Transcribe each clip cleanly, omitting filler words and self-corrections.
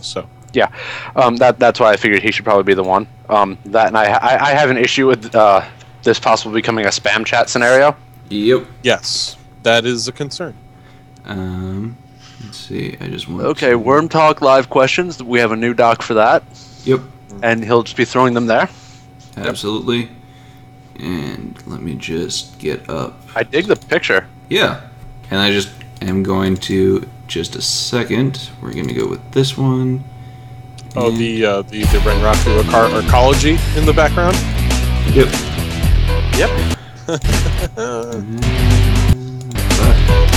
So yeah, that's why I figured he should probably be the one. That and I have an issue with this possibly becoming a spam chat scenario. Yep. yes, that is a concern. Let's see. I just want. Okay, Wyrm Talk live questions. We have a new doc for that. Yep. And he'll just be throwing them there. Absolutely. And let me just get up. I dig the picture. Yeah. And I just am going to, just a second, we're going to go with this one. Oh, the Renraku ecology in the background? Yep. Yep.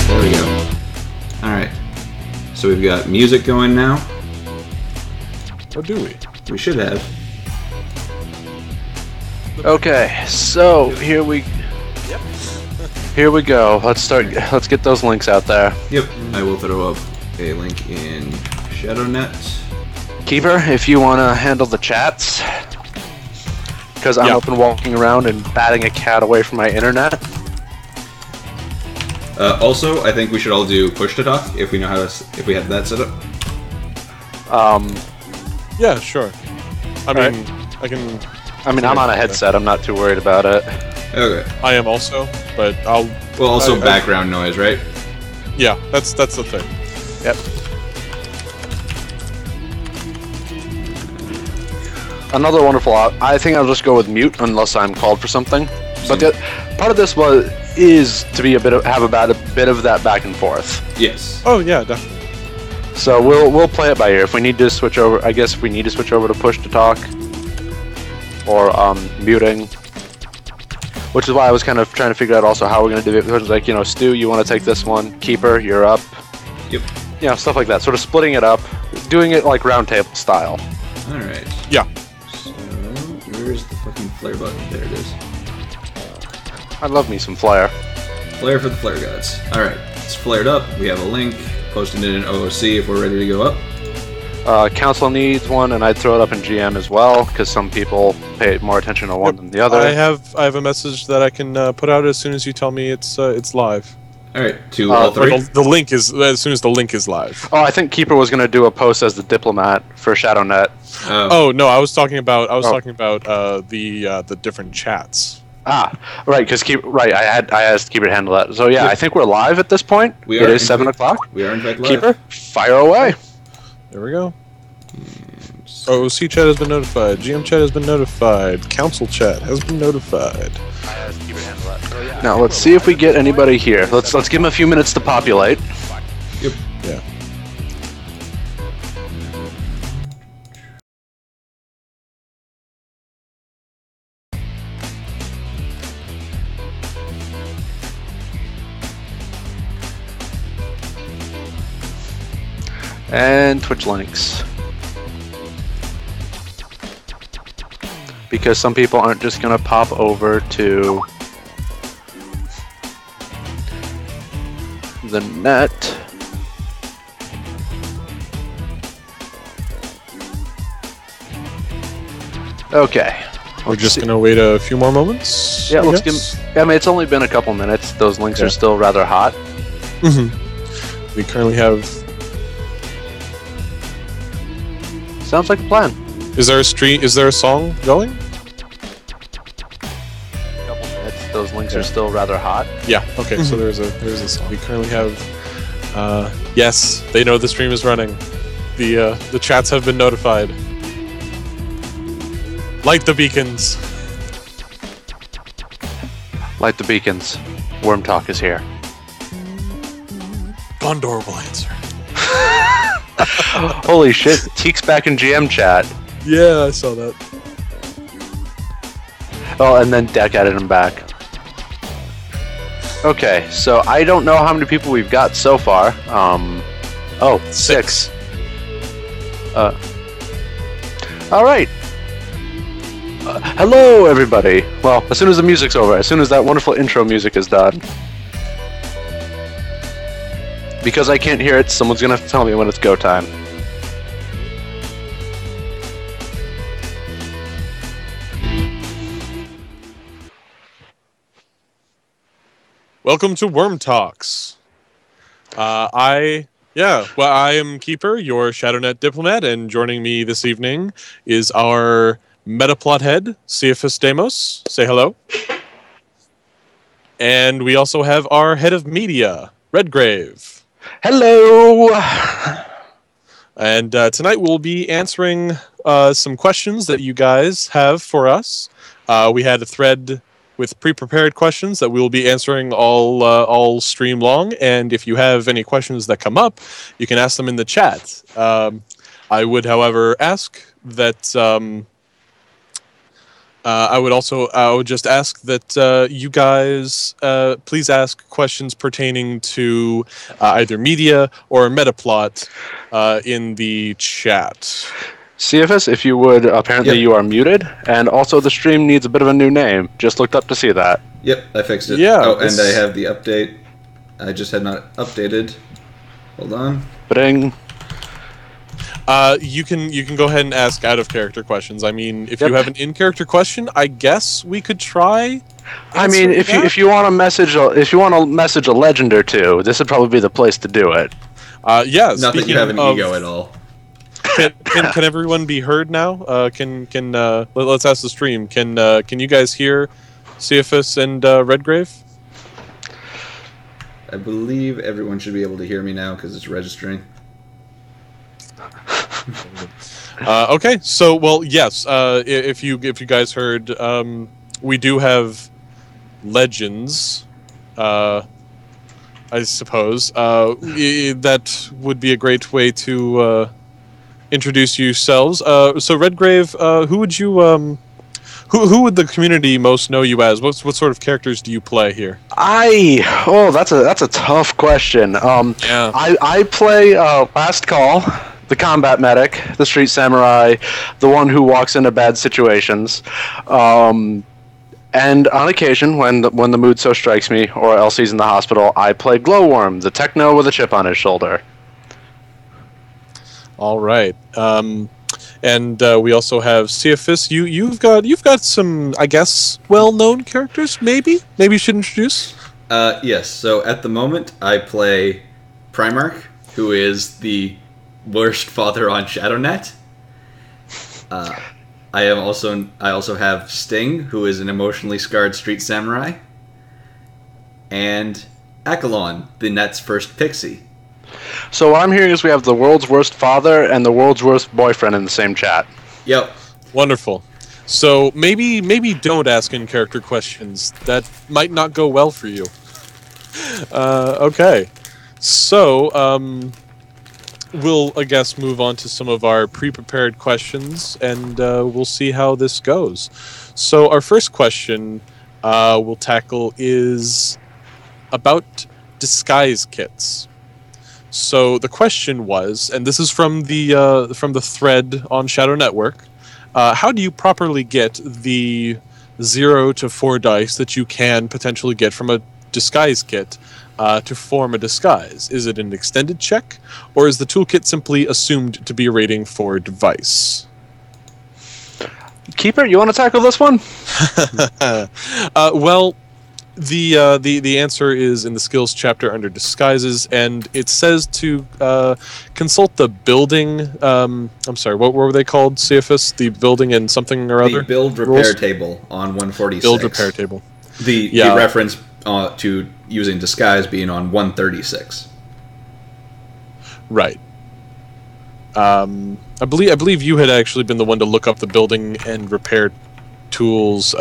There we go. Alright. So we've got music going now. Or do we? We should have. Okay, so here we go. Let's get those links out there. Yep. I will throw up a link in ShadowNET. Keeper, if you want to handle the chats, because I'm open walking around and batting a cat away from my internet. Also, I think we should all do push to talk if we know how to. If we have that set up. Yeah, sure. I mean, I'm on a headset. I'm not too worried about it. Okay. I am also, but I'll. Well, also background noise, right? Yeah, that's the thing. Yep. Another wonderful. I think I'll just go with mute unless I'm called for something. But part of this is to be have a bit of that back and forth. Yes. Oh yeah, definitely. So we'll play it by ear. If we need to switch over, I guess if we need to switch over to push to talk or muting, which is why I was kind of trying to figure out also how we're going to do it. Because like, you know, Stu, you want to take this one. Keeper, you're up. Yep. You know, stuff like that. Sort of splitting it up, doing it like round table style. All right. Yeah. So where's the fucking flare button? There it is. I love me some flare. Flare for the flare gods. All right. It's flared up. We have a link. Posted it in OOC if we're ready to go up. Council needs one, and I'd throw it up in GM as well, because some people pay more attention to one than the other. I have a message that I can put out as soon as you tell me it's live. All right, to all three. The link is as soon as the link is live. Oh, I think Keeper was going to do a post as the diplomat for ShadowNet. Oh no, I was talking about the different chats. Ah, right, because I asked Keeper to handle that. So yeah, I think we're live at this point. It is 7 o'clock. We are in fact live. Keeper, fire away. There we go. OC chat has been notified. GM chat has been notified. Council chat has been notified. I asked Keeper to handle that. So, yeah. Now let's see if we get anybody here. Let's give them a few minutes to populate. Yep. Yeah. And Twitch links. Because some people aren't just going to pop over to the net. Okay. We're just going to wait a few more moments? Yeah, let's give. I mean, it's only been a couple minutes. Those links are still rather hot. Mm-hmm. We currently have... Sounds like a plan. Is there a stream? Is there a song going? A couple minutes. Those links are still rather hot. Yeah. Okay. So there's a song. We currently have. Yes, they know the stream is running. The chats have been notified. Light the beacons. Light the beacons. Wyrm Talk is here. Gondor will answer. Holy shit, Teek's back in GM chat. Yeah, I saw that. Oh, and then Deck added him back. Okay, so I don't know how many people we've got so far. Oh, 6. Alright. Hello, everybody. Well, as soon as the music's over, as soon as that wonderful intro music is done. Because I can't hear it, someone's gonna have to tell me when it's go time. Welcome to Wyrm Talks. I Yeah, well, I am Keeper, your ShadowNet diplomat, and joining me this evening is our Metaplot head, Cephas Demos. Say hello. And we also have our head of media, Redgrave. Hello. And tonight we'll be answering some questions that you guys have for us. We had a thread with pre-prepared questions that we will be answering all stream long. And if you have any questions that come up, you can ask them in the chat. I would, however, ask that I would just ask that you guys please ask questions pertaining to either media or Metaplot in the chat. CFS, if you would, apparently Yep. you are muted, and also the stream needs a bit of a new name. Just looked up to see that. Yep, I fixed it. Yeah, Oh, this- and I have the update. I just had not updated. Hold on. Bring. You can go ahead and ask out of character questions. I mean, if Yep. you have an in character question, I guess we could try. I mean, answering if that. you want to message a legend or two, this would probably be the place to do it. Yeah. Not that you speaking have an of- ego at all. Can everyone be heard now? Let's ask the stream. Can you guys hear Cephas and Redgrave? I believe everyone should be able to hear me now because it's registering. Okay, so well, yes. If you guys heard, we do have legends. I suppose that would be a great way to introduce yourselves. So Redgrave, who would you who would the community most know you as? What sort of characters do you play here? That's a tough question. Yeah. I play Last Call, the combat medic, the street samurai, the one who walks into bad situations. And on occasion, when the mood so strikes me, or else he's in the hospital, I play Glowworm, the techno with a chip on his shoulder. All right. And we also have Cephas. You've got some, I guess, well-known characters. Maybe you should introduce. Yes, so at the moment I play Primarch, who is the worst father on ShadowNet. I also have Sting, who is an emotionally scarred street samurai, and Akalon, the net's first pixie. So what I'm hearing is we have the world's worst father and the world's worst boyfriend in the same chat. Yep. Wonderful. So maybe don't ask in character questions. That might not go well for you. Okay. So we'll, I guess, move on to some of our pre-prepared questions, and we'll see how this goes. So our first question we'll tackle is about disguise kits. So the question was, and this is from the thread on Shadow Network, how do you properly get the 0 to 4 dice that you can potentially get from a disguise kit to form a disguise? Is it an extended check, or is the toolkit simply assumed to be a rating for device? Keeper, you want to tackle this one? Well, the answer is in the skills chapter under disguises, and it says to consult the building. I'm sorry, what were they called? Cephas, the building and something or other. The build repair rules? table on 146. Build repair table. The reference to using disguise being on 136. Right. I believe you had actually been the one to look up the building and repair tools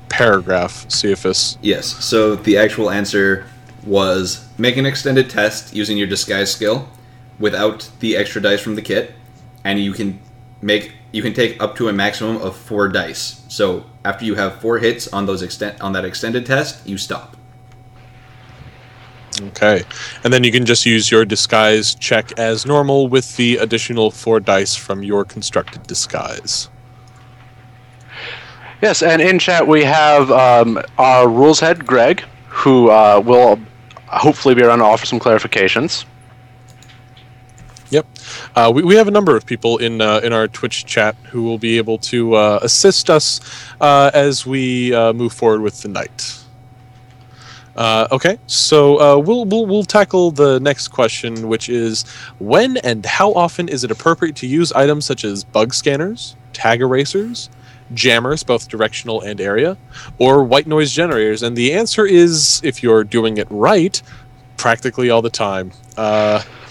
paragraph, Cephas. Yes, so the actual answer was make an extended test using your disguise skill without the extra dice from the kit, and you can take up to a maximum of 4 dice. So after you have 4 hits on that extended test, you stop. Okay. And then you can just use your disguise check as normal with the additional 4 dice from your constructed disguise. Yes, and in chat we have our rules head, Greg, who will hopefully be around to offer some clarifications. Yep. We have a number of people in our Twitch chat who will be able to assist us as we move forward with the night. Okay, so we'll tackle the next question, which is when and how often is it appropriate to use items such as bug scanners, tag erasers, jammers, both directional and area, or white noise generators? And the answer is, if you're doing it right, practically all the time.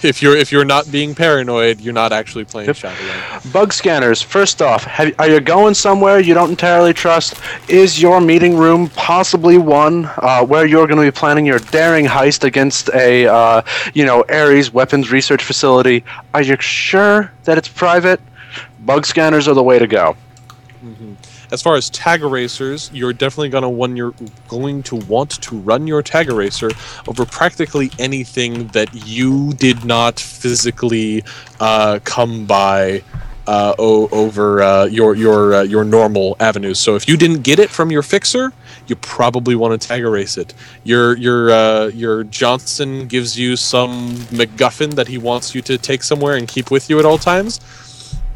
If you're not being paranoid, you're not actually playing Shadowrun. Bug scanners. First off, are you going somewhere you don't entirely trust? Is your meeting room possibly one where you're going to be planning your daring heist against a Ares weapons research facility? Are you sure that it's private? Bug scanners are the way to go. Mm-hmm. As far as tag erasers, you're definitely going to want to run your tag eraser over practically anything that you did not physically come by over your normal avenues. So if you didn't get it from your fixer, you probably want to tag erase it. Your Johnson gives you some MacGuffin that he wants you to take somewhere and keep with you at all times.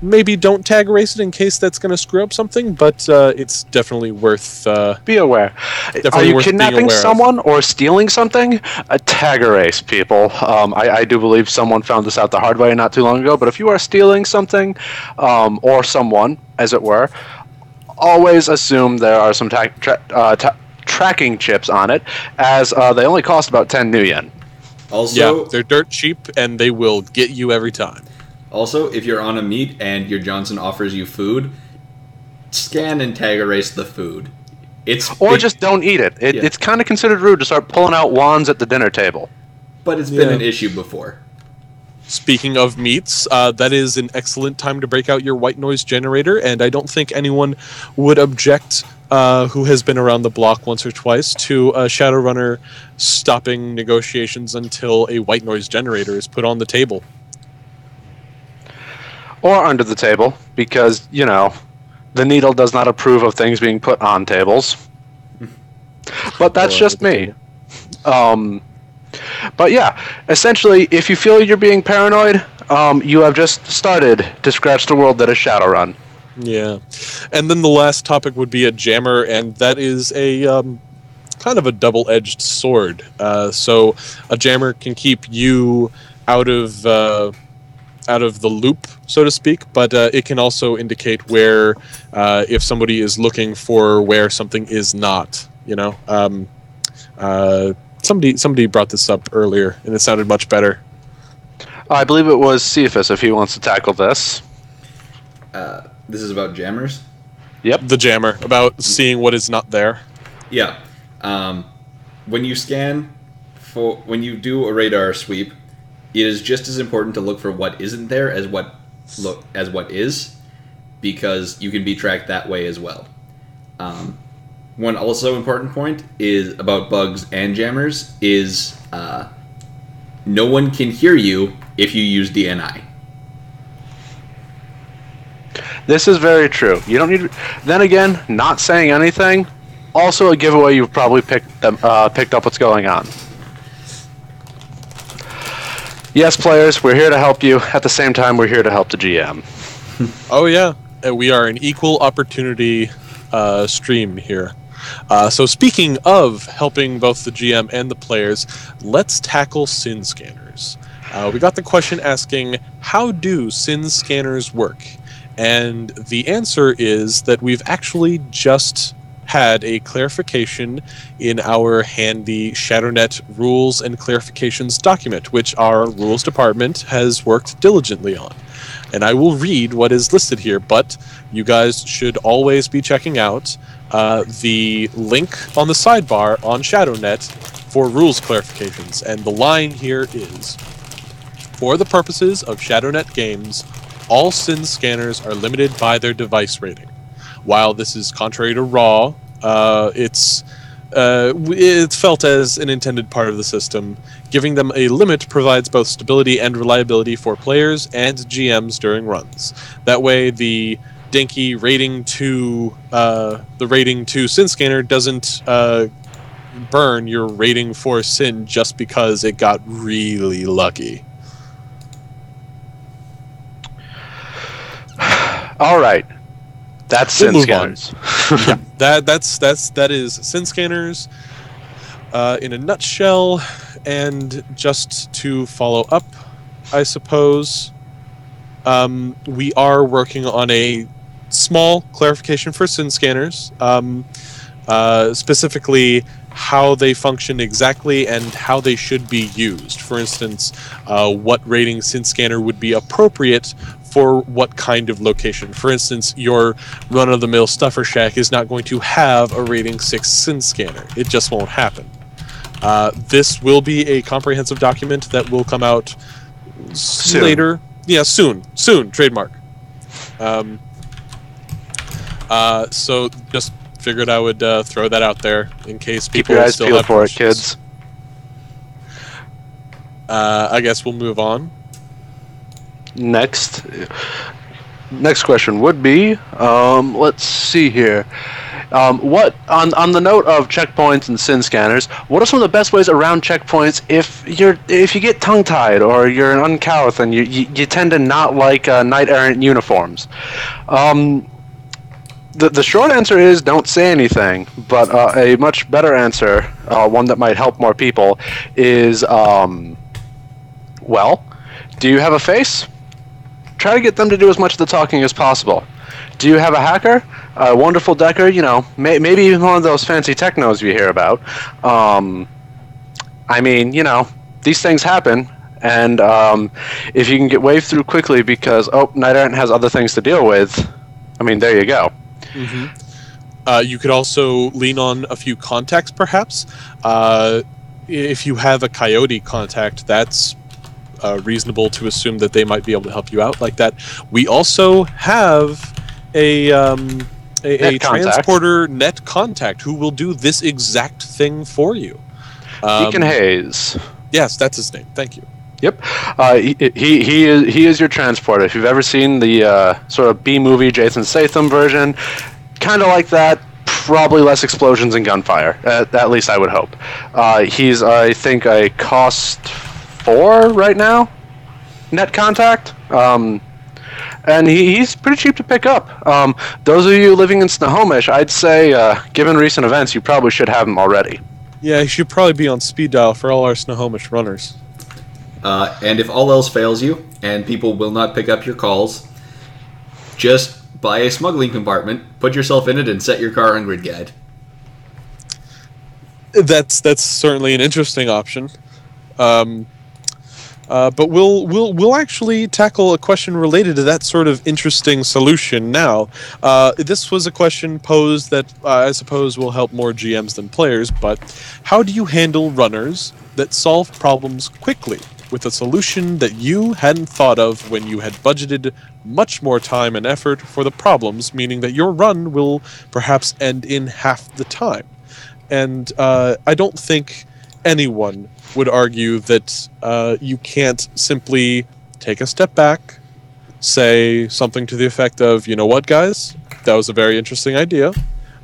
Maybe don't tag erase it in case that's going to screw up something, but it's definitely worth... Be aware. Are you kidnapping someone or stealing something? A tag erase, people. I do believe someone found this out the hard way not too long ago, but if you are stealing something, or someone, as it were, always assume there are some tracking chips on it, as they only cost about 10 new yen. Also, yeah, they're dirt cheap, and they will get you every time. Also, if you're on a meet and your Johnson offers you food, scan and tag erase the food. Or just don't eat it. It's kind of considered rude to start pulling out wands at the dinner table. But it's been an issue before. Speaking of meats, that is an excellent time to break out your white noise generator, and I don't think anyone would object who has been around the block once or twice to a Shadowrunner stopping negotiations until a white noise generator is put on the table. Or under the table, because, the needle does not approve of things being put on tables. But that's just me. But yeah, essentially, if you feel you're being paranoid, you have just started to scratch the world that is Shadowrun. Yeah. And then the last topic would be a jammer, and that is a kind of a double-edged sword. So a jammer can keep you out of the loop, so to speak, but it can also indicate where, if somebody is looking for where something is not, Somebody brought this up earlier, and it sounded much better. I believe it was Cephas, if he wants to tackle this. This is about jammers? Yep. The jammer, about seeing what is not there. Yeah. When you when you do a radar sweep, it is just as important to look for what isn't there as what is, because you can be tracked that way as well. One also important point is about bugs and jammers is no one can hear you if you use DNI. This is very true. You don't need. Then again, not saying anything, also a giveaway. You've probably picked up what's going on. Yes, players, we're here to help you. At the same time, we're here to help the GM. Oh, yeah. We are an equal opportunity stream here. So speaking of helping both the GM and the players, let's tackle sin scanners. We got the question asking, how do sin scanners work? And the answer is that we've actually just had a clarification in our handy ShadowNET rules and clarifications document, which our rules department has worked diligently on. And I will read what is listed here, but you guys should always be checking out the link on the sidebar on ShadowNET for rules clarifications. And the line here is, for the purposes of ShadowNET games, all sin scanners are limited by their device rating. While this is contrary to RAW, it's felt as an intended part of the system. Giving them a limit provides both stability and reliability for players and GMs during runs. That way, the dinky rating 2 sin scanner doesn't burn your rating for sin just because it got really lucky. All right. That's sin scanners. Yeah, that is sin scanners. in a nutshell, and just to follow up, I suppose, we are working on a small clarification for sin scanners, specifically how they function exactly and how they should be used. For instance, what rating sin scanner would be appropriate for what kind of location. For instance, your run-of-the-mill stuffer shack is not going to have a rating 6 sin scanner. It just won't happen. This will be a comprehensive document that will come out Soon. later. Yeah, soon, trademark. So just figured I would throw that out there in case Keep people your eyes still peeled have for it, questions. kids. I guess we'll move on. Next question would be, let's see here. What on the note of checkpoints and sin scanners, what are some of the best ways around checkpoints if you get tongue-tied or you're an uncouth and you tend to not like knight-errant uniforms? The short answer is don't say anything, but a much better answer, one that might help more people, is well, do you have a face? Try to get them to do as much of the talking as possible. Do you have a hacker? A wonderful decker? You know, maybe even one of those fancy technos you hear about. I mean, you know, these things happen, and if you can get waved through quickly because, Knight Errant has other things to deal with, I mean, there you go. Mm-hmm. You could also lean on a few contacts, perhaps. If you have a coyote contact, that's reasonable to assume that they might be able to help you out like that. We also have a transporter net contact who will do this exact thing for you. Deacon Hayes. Yes, that's his name. Thank you. Yep, he is your transporter. If you've ever seen the sort of B-movie Jason Statham version, kind of like that, probably less explosions and gunfire. At least I would hope. He's, I think, a cost 4 right now, net contact. And he's pretty cheap to pick up. Those of you living in Snohomish, I'd say, given recent events, you probably should have him already. Yeah, he should probably be on speed dial for all our Snohomish runners. And if all else fails you, and people will not pick up your calls, just buy a smuggling compartment, put yourself in it, and set your car on grid guide. That's certainly an interesting option. But we'll actually tackle a question related to that sort of interesting solution now. This was a question posed that I suppose will help more GMs than players, but how do you handle runners that solve problems quickly with a solution that you hadn't thought of when you had budgeted much more time and effort for the problems, meaning that your run will perhaps end in half the time? And I don't think anyone would argue that you can't simply take a step back, say something to the effect of, you know what, guys, that was a very interesting idea.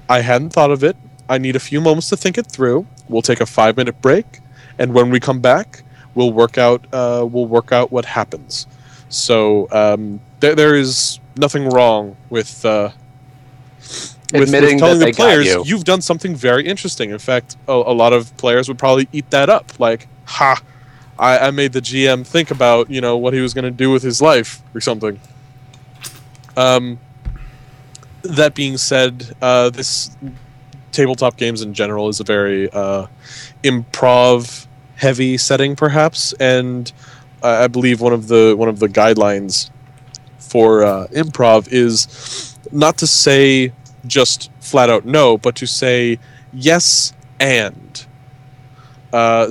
I hadn't thought of it. I need a few moments to think it through. We'll take a 5-minute break, and when we come back, we'll work out what happens. So there is nothing wrong with admitting telling that the they players got you. You've done something very interesting. In fact, a lot of players would probably eat that up. Like, ha, I made the GM think about, you know, what he was going to do with his life or something. That being said, this tabletop games in general is a very improv heavy setting, perhaps, and I believe one of the guidelines for improv is not to say just flat out no, but to say yes and.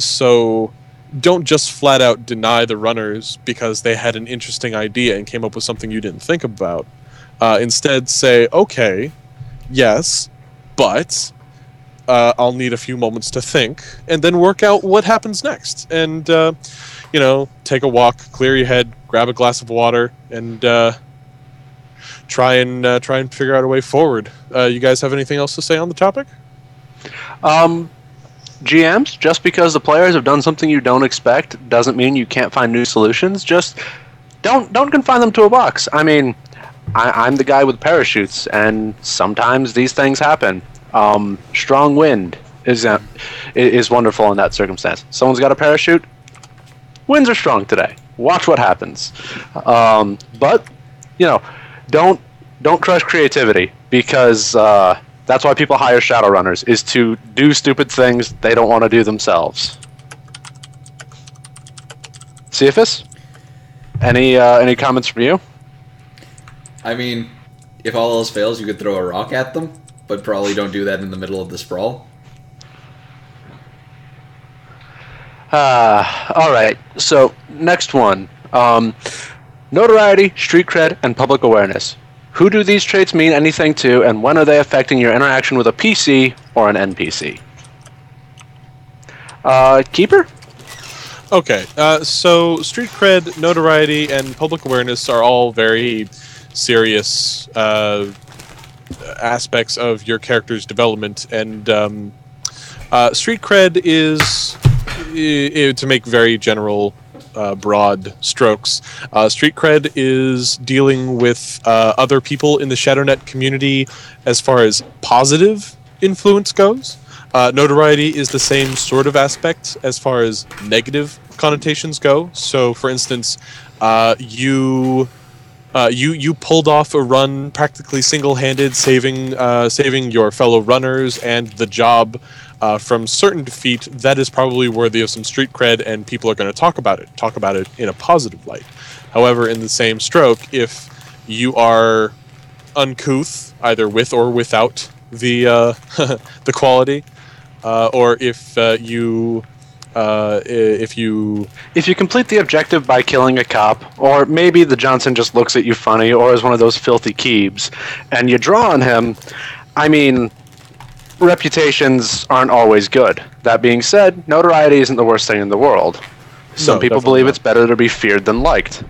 So don't just flat out deny the runners because they had an interesting idea and came up with something you didn't think about. Instead say, okay, yes, but I'll need a few moments to think, and then work out what happens next. And, you know, take a walk, clear your head, grab a glass of water, and try and figure out a way forward. You guys have anything else to say on the topic? GMs, just because the players have done something you don't expect doesn't mean you can't find new solutions. Just don't confine them to a box. I mean, I'm the guy with parachutes, and sometimes these things happen. Strong wind, is wonderful in that circumstance. Someone's got a parachute. Winds are strong today. Watch what happens. But don't crush creativity, because that's why people hire Shadowrunners, is to do stupid things they don't want to do themselves. Cephas? Any comments from you? I mean, if all else fails, you could throw a rock at them, but probably don't do that in the middle of the sprawl. All right. So next one: notoriety, street cred, and public awareness. Who do these traits mean anything to, and when are they affecting your interaction with a PC or an NPC? Keeper? Okay, so street cred, notoriety, and public awareness are all very serious aspects of your character's development, and street cred is, to make very general, broad strokes, street cred is dealing with other people in the ShadowNET community as far as positive influence goes. Notoriety is the same sort of aspect as far as negative connotations go. So, for instance, you pulled off a run practically single-handed, saving your fellow runners and the job from certain defeat. That is probably worthy of some street cred, and people are going to talk about it in a positive light. However, in the same stroke, if you are uncouth, either with or without the the quality, or if you complete the objective by killing a cop, or maybe the Johnson just looks at you funny, or is one of those filthy keebs, and you draw on him, I mean, reputations aren't always good. That being said, notoriety isn't the worst thing in the world. Some people believe it's better to be feared than liked.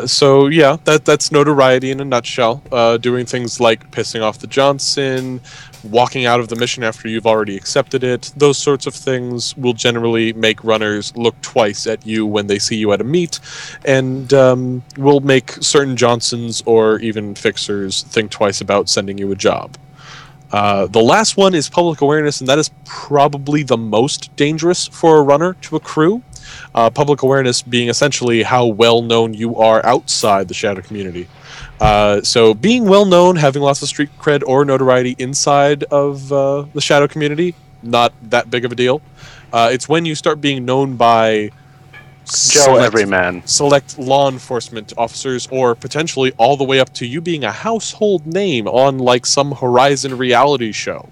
So yeah, that's notoriety in a nutshell. Doing things like pissing off the Johnson, walking out of the mission after you've already accepted it, those sorts of things will generally make runners look twice at you when they see you at a meet, and will make certain Johnsons or even fixers think twice about sending you a job. The last one is public awareness, and that is probably the most dangerous for a runner to accrue. Public awareness being essentially how well known you are outside the Shadow community. So being well known, having lots of street cred or notoriety inside of the Shadow community, not that big of a deal. It's when you start being known by Joe Everyman, select law enforcement officers, or potentially all the way up to you being a household name on like some Horizon reality show.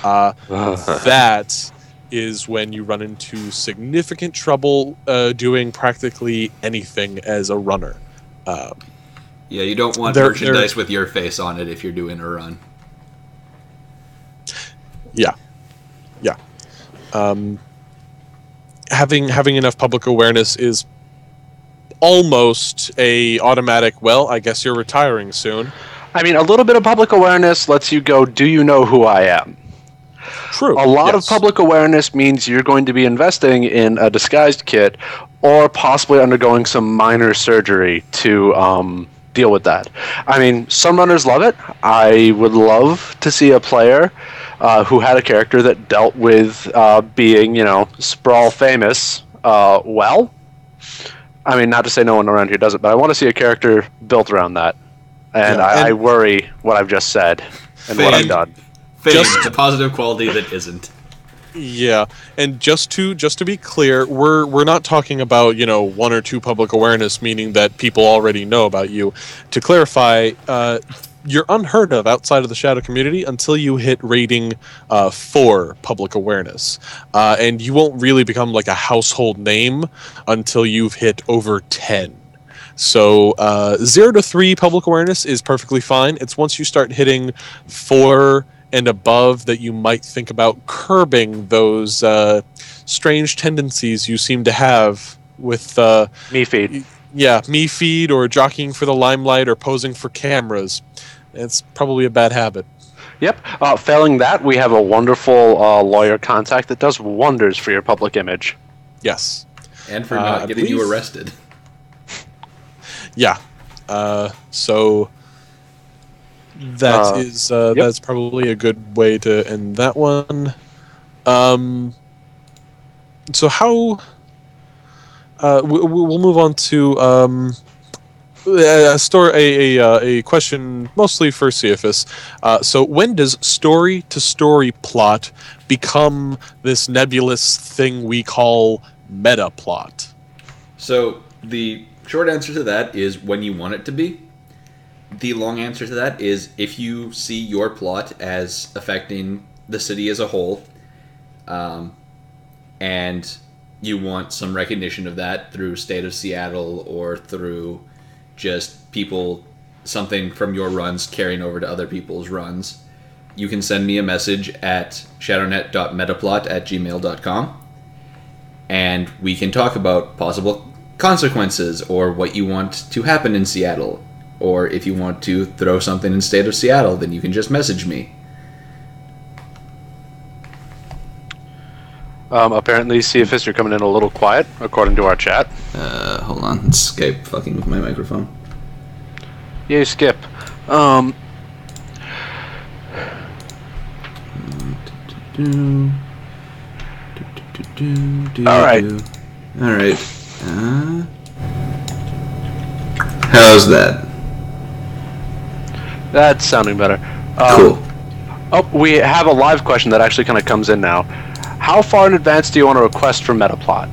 That is when you run into significant trouble doing practically anything as a runner. Yeah, you don't want merchandise with your face on it if you're doing a run. Yeah. Having enough public awareness is almost a automatic, well, I guess you're retiring soon. I mean, a little bit of public awareness lets you go, do you know who I am? True. A lot of public awareness means you're going to be investing in a disguised kit, or possibly undergoing some minor surgery to deal with that. I mean, some runners love it. I would love to see a player who had a character that dealt with being, sprawl famous well. I mean, not to say no one around here does it, but I want to see a character built around that. And I worry what I've just said and what I've done. Just a positive quality that isn't. Yeah, and just to be clear, we're not talking about, one or two public awareness, meaning that people already know about you. To clarify, you're unheard of outside of the Shadow community until you hit rating 4 public awareness. And you won't really become like a household name until you've hit over 10. So 0 to 3 public awareness is perfectly fine. It's once you start hitting 4 and above that you might think about curbing those strange tendencies you seem to have with me feed. Yeah, me feed, or jockeying for the limelight, or posing for cameras. It's probably a bad habit. Yep. Failing that, we have a wonderful lawyer contact that does wonders for your public image. Yes. And for not getting you arrested. Yeah. So That's probably a good way to end that one. So how we'll move on to a question mostly for Cephas. So when does story-to-story plot become this nebulous thing we call meta plot? So the short answer to that is when you want it to be. The long answer to that is if you see your plot as affecting the city as a whole, and you want some recognition of that through State of Seattle or through just something from your runs carrying over to other people's runs, you can send me a message at shadownet.metaplot@gmail.com, and we can talk about possible consequences or what you want to happen in Seattle. Or if you want to throw something in State of Seattle, then you can just message me. Apparently, Cephas, you're coming in a little quiet, according to our chat. Hold on. It's Skype fucking with my microphone. Yay, Skip. Alright. Alright. How's that? That's sounding better. Cool. Oh, we have a live question that actually kind of comes in now. How far in advance do you want to request for Metaplot?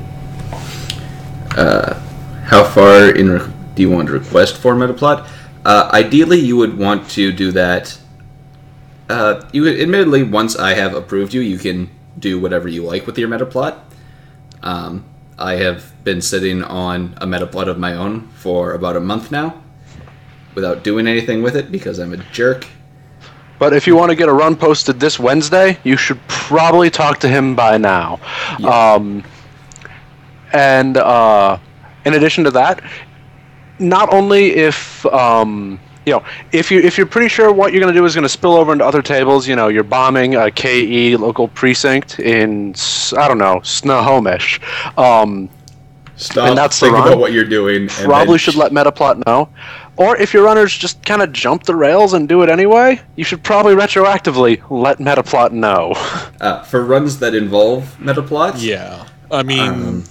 How far in do you want to request for Metaplot? Ideally, you would want to do that. Admittedly, once I have approved you, you can do whatever you like with your Metaplot. I have been sitting on a Metaplot of my own for about a month now, without doing anything with it because I'm a jerk. But if you want to get a run posted this Wednesday, you should probably talk to him by now. Yeah. And in addition to that, not only if if you're pretty sure what you're going to do is going to spill over into other tables, you're bombing a KE local precinct in Snohomish. Stop. And that's think about what you're doing. Probably should let Metaplot know. Or if your runners just kind of jump the rails and do it anyway, you should probably retroactively let Metaplot know. For runs that involve Metaplots? Yeah. I mean,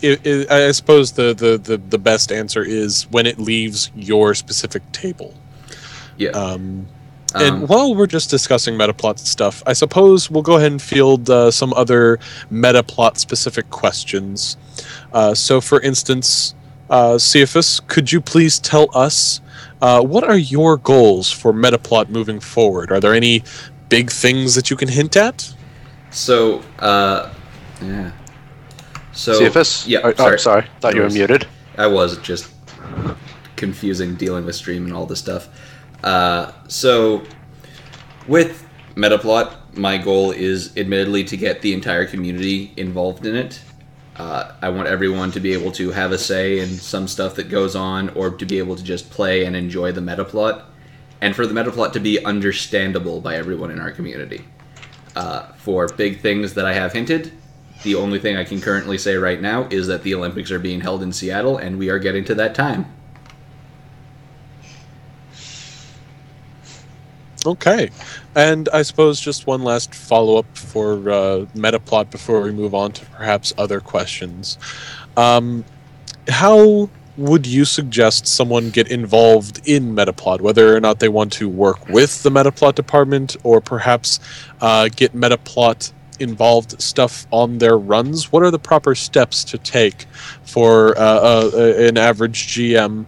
I suppose the best answer is when it leaves your specific table. Yeah. And while we're just discussing Metaplot stuff, I suppose we'll go ahead and field some other Metaplot-specific questions. So, for instance, Cephas, could you please tell us what are your goals for Metaplot moving forward? Are there any big things that you can hint at? So, yeah. So, Cephas? Yeah, sorry. Thought you were muted. I was just confusing dealing with stream and all this stuff. So, with Metaplot, my goal is admittedly to get the entire community involved in it. I want everyone to be able to have a say in some stuff that goes on, or to be able to just play and enjoy the Metaplot, and for the Metaplot to be understandable by everyone in our community. For big things that I have hinted, the only thing I can currently say right now is that the Olympics are being held in Seattle, and we are getting to that time. Okay. And I suppose just one last follow-up for Metaplot before we move on to perhaps other questions. How would you suggest someone get involved in Metaplot, whether or not they want to work with the Metaplot department or perhaps get Metaplot involved stuff on their runs? What are the proper steps to take for an average GM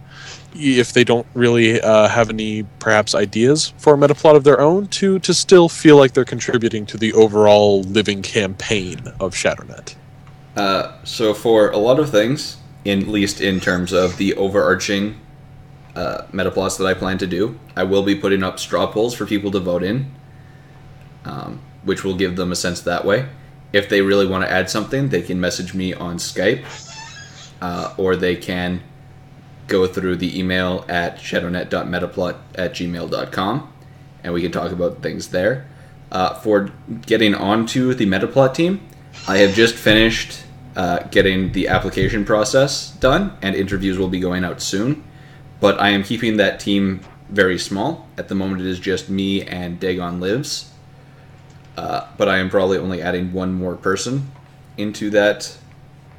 if they don't really have any perhaps ideas for a Metaplot of their own to still feel like they're contributing to the overall living campaign of ShadowNet? So for a lot of things, at least in terms of the overarching Metaplots that I plan to do, I will be putting up straw polls for people to vote in, which will give them a sense that way. If they really want to add something, they can message me on Skype, or they can go through the email at shadownet.metaplot@gmail.com, and we can talk about things there. For getting onto the Metaplot team, I have just finished getting the application process done, and interviews will be going out soon. But I am keeping that team very small. At the moment, it is just me and Dagon Lives. But I am probably only adding one more person into that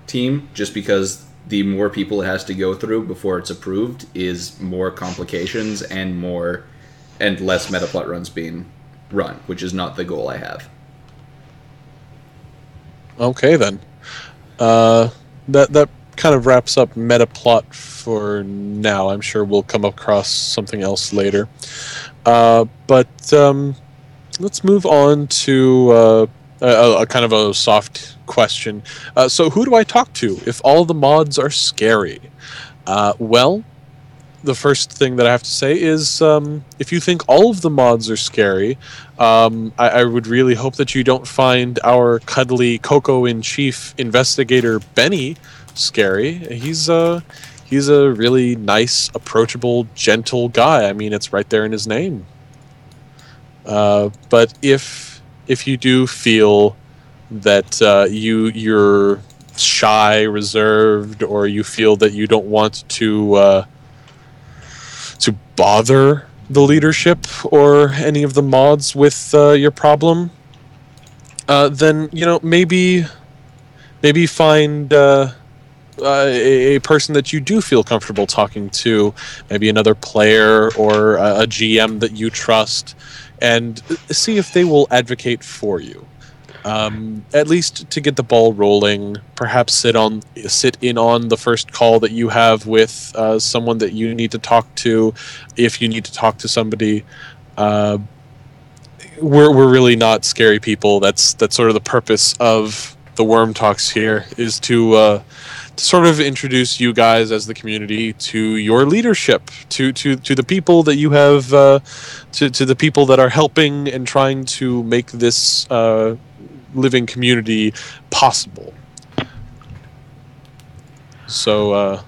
team, just because the more people it has to go through before it's approved is more complications and less metaplot runs being run, which is not the goal I have. Okay, then. That kind of wraps up metaplot for now. I'm sure we'll come across something else later. But let's move on to a kind of a soft question. So who do I talk to if all the mods are scary? Well, the first thing that I have to say is if you think all of the mods are scary, I would really hope that you don't find our cuddly Coco-in-Chief investigator Benny scary. He's a really nice, approachable, gentle guy. I mean, it's right there in his name. But if you do feel that you're shy, reserved, or you feel that you don't want to bother the leadership or any of the mods with your problem, then maybe find a person that you do feel comfortable talking to, maybe another player or a GM that you trust, and see if they will advocate for you. At least to get the ball rolling. Perhaps sit in on the first call that you have with someone that you need to talk to, if you need to talk to somebody. We're really not scary people. That's sort of the purpose of the Wyrm Talks here, is to sort of introduce you guys as the community to your leadership, to the people that you have, to the people that are helping and trying to make this living community possible. So,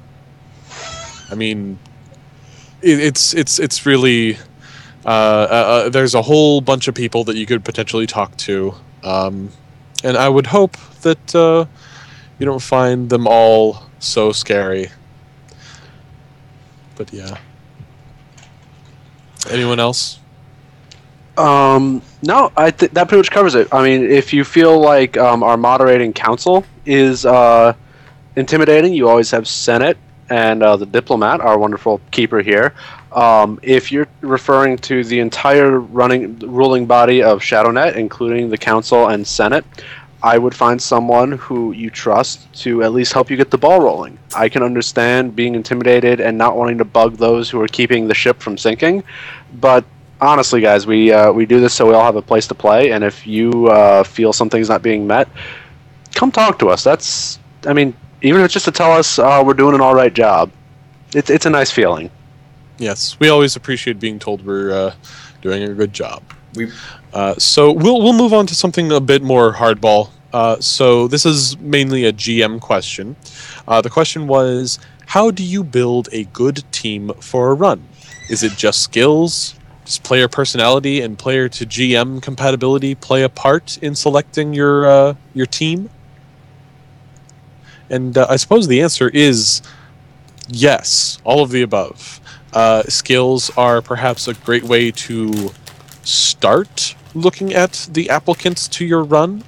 I mean, it's really there's a whole bunch of people that you could potentially talk to, and I would hope that you don't find them all so scary. But yeah. Anyone else? No, I think that pretty much covers it. I mean, if you feel like our moderating council is intimidating, you always have Senate and the diplomat, our wonderful keeper here. If you're referring to the entire ruling body of ShadowNET, including the council and Senate, I would find someone who you trust to at least help you get the ball rolling. I can understand being intimidated and not wanting to bug those who are keeping the ship from sinking, but honestly, guys, we do this so we all have a place to play, and if you feel something's not being met, come talk to us. Even if it's just to tell us we're doing an all right job, it's a nice feeling. Yes, we always appreciate being told we're doing a good job. So we'll move on to something a bit more hardball. So this is mainly a GM question. The question was, how do you build a good team for a run? Is it just skills? Does player personality and player to GM compatibility play a part in selecting your team? And I suppose the answer is yes, all of the above. Skills are perhaps a great way to start looking at the applicants to your run,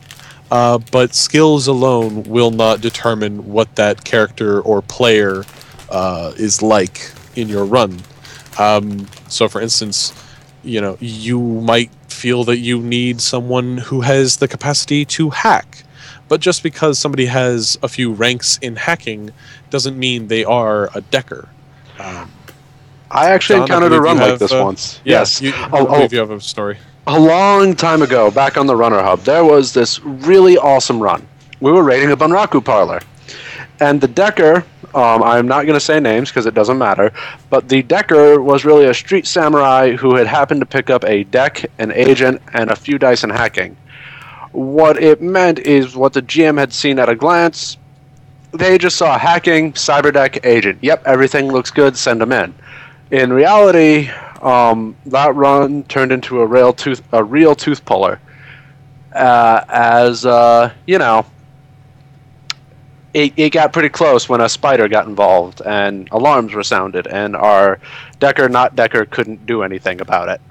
but skills alone will not determine what that character or player is like in your run. So for instance, you might feel that you need someone who has the capacity to hack, but just because somebody has a few ranks in hacking doesn't mean they are a decker. I actually encountered a run like this once. Yes. I believe you have a story. A long time ago, back on the Runner Hub, there was this really awesome run. We were raiding a Bunraku parlor. And the decker, I'm not going to say names because it doesn't matter, but the decker was really a street samurai who had happened to pick up a deck, an agent, and a few dice in hacking. What it meant is what the GM had seen at a glance. They just saw hacking, cyberdeck, agent. Yep, everything looks good, send them in. In reality, that run turned into a real tooth puller. it got pretty close when a spider got involved, and alarms were sounded, and our Decker not Decker couldn't do anything about it.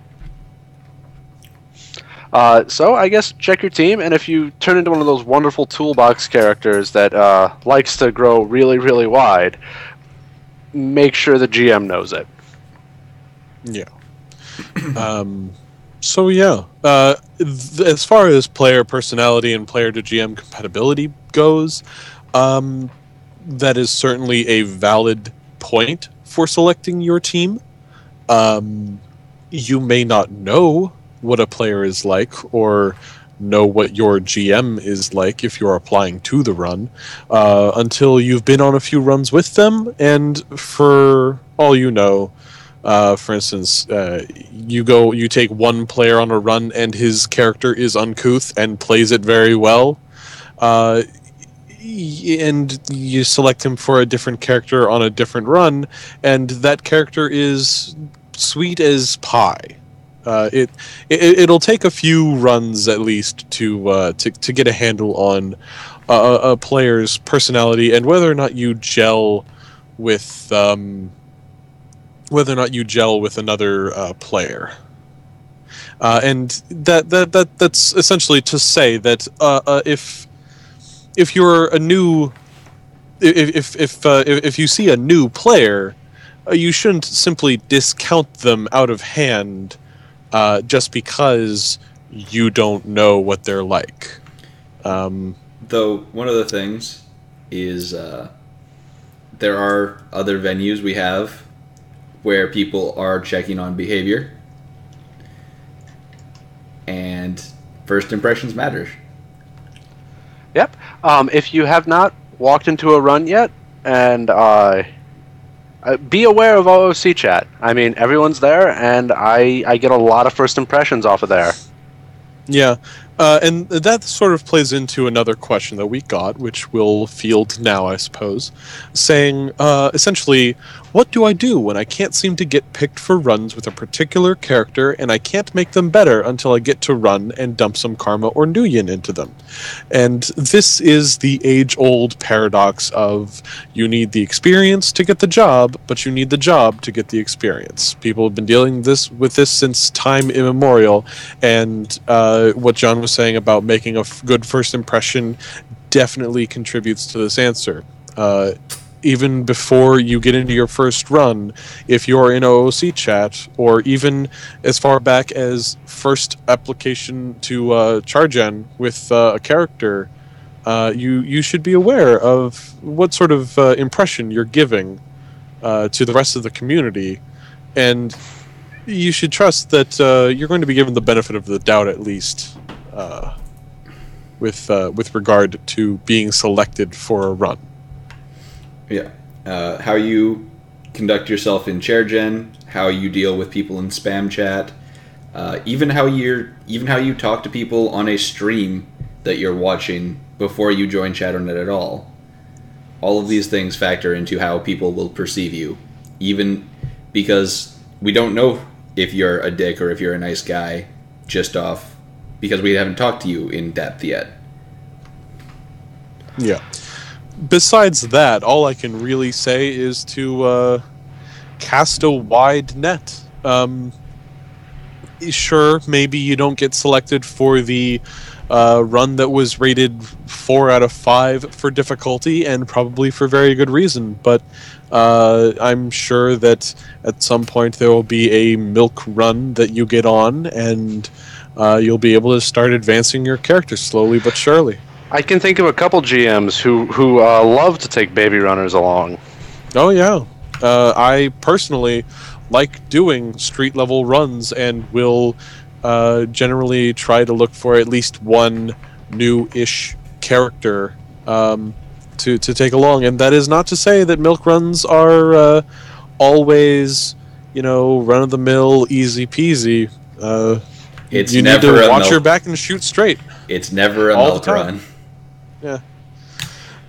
So I guess check your team, and if you turn into one of those wonderful toolbox characters that likes to grow really, really wide, make sure the GM knows it. Yeah. So yeah, as far as player personality and player to GM compatibility goes, that is certainly a valid point for selecting your team. You may not know what a player is like, or know what your GM is like if you're applying to the run, until you've been on a few runs with them, and for all you know, for instance, you take one player on a run and his character is uncouth and plays it very well, and you select him for a different character on a different run, and that character is sweet as pie. It'll take a few runs at least to get a handle on a player's personality and whether or not you gel with another player. And that's essentially to say that if you're a new if you see a new player, you shouldn't simply discount them out of hand just because you don't know what they're like. Though one of the things is there are other venues we have where people are checking on behavior, and first impressions matter. Yep. If you have not walked into a run yet, and be aware of OOC chat. I mean, everyone's there, and I get a lot of first impressions off of there. Yeah, and that sort of plays into another question that we got, which we'll field now, I suppose, saying, essentially, what do I do when I can't seem to get picked for runs with a particular character, and I can't make them better until I get to run and dump some karma or nuyen into them? And this is the age-old paradox of you need the experience to get the job, but you need the job to get the experience. People have been dealing with this since time immemorial, and what John was saying about making a good first impression definitely contributes to this answer. Even before you get into your first run, if you're in OOC chat, or even as far back as first application to Chargen with a character, you should be aware of what sort of impression you're giving to the rest of the community, and you should trust that you're going to be given the benefit of the doubt at least, with regard to being selected for a run. Yeah. How you conduct yourself in chair gen, how you deal with people in spam chat, even how you talk to people on a stream that you're watching before you join ShadowNET at all. All of these things factor into how people will perceive you, even because we don't know if you're a dick or if you're a nice guy just off because we haven't talked to you in depth yet. Yeah. Besides that, all I can really say is to cast a wide net. Sure, maybe you don't get selected for the run that was rated 4 out of 5 for difficulty, and probably for very good reason, but I'm sure that at some point there will be a milk run that you get on, and you'll be able to start advancing your character slowly but surely. I can think of a couple GMs who love to take baby runners along. Oh yeah, I personally like doing street level runs and will generally try to look for at least one new-ish character to take along. And that is not to say that milk runs are always, run-of-the-mill, easy-peasy. You need to watch your back and shoot straight. It's never a milk run. Yeah.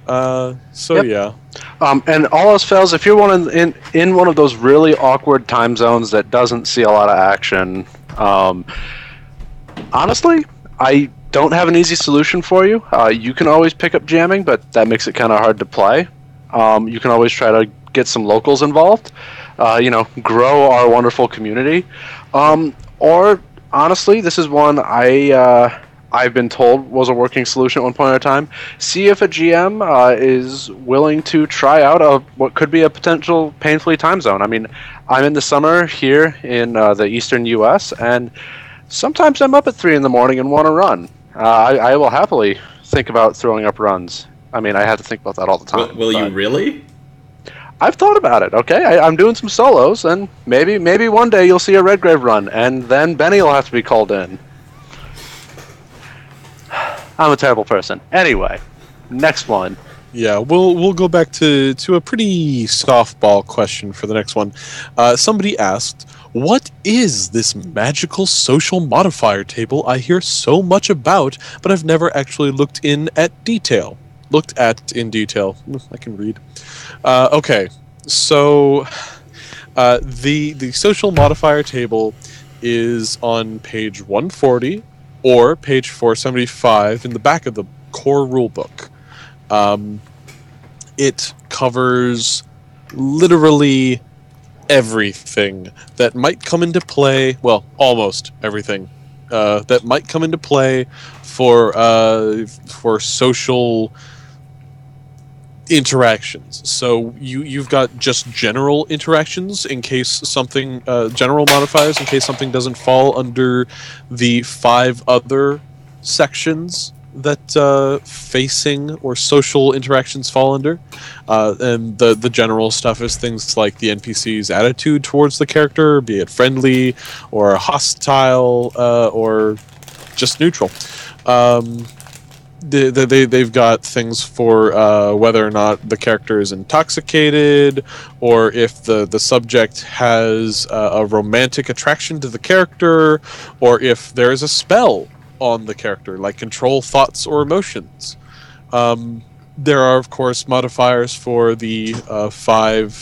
Yep. Yeah. And all else fails, if you're in one of those really awkward time zones that doesn't see a lot of action, honestly, I don't have an easy solution for you. You can always pick up jamming, but that makes it kind of hard to play. You can always try to get some locals involved. Grow our wonderful community. Or honestly, this is one I've been told was a working solution at one point in time. See if a GM is willing to try out what could be a potential painfully time zone. I mean, I'm in the summer here in the eastern U.S., and sometimes I'm up at 3 in the morning and want to run. I will happily think about throwing up runs. I mean, I have to think about that all the time. Will you really? I've thought about it, okay? I'm doing some solos, and maybe one day you'll see a Redgrave run, and then Benny will have to be called in. I'm a terrible person. Anyway, next one. Yeah, we'll go back to a pretty softball question for the next one. Somebody asked, what is this magical social modifier table I hear so much about, but I've never actually looked in detail? I can read. Okay, so the social modifier table is on page 140 or page 475 in the back of the core rulebook. It covers literally everything that might come into play. Well, almost everything that might come into play for social interactions. So you've got just general interactions in case something general modifiers in case something doesn't fall under the 5 other sections that facing or social interactions fall under, and the general stuff is things like the NPC's attitude towards the character, be it friendly or hostile or just neutral. They've got things for whether or not the character is intoxicated, or if the subject has a romantic attraction to the character, or if there is a spell on the character, like control thoughts or emotions. There are, of course, modifiers for the 5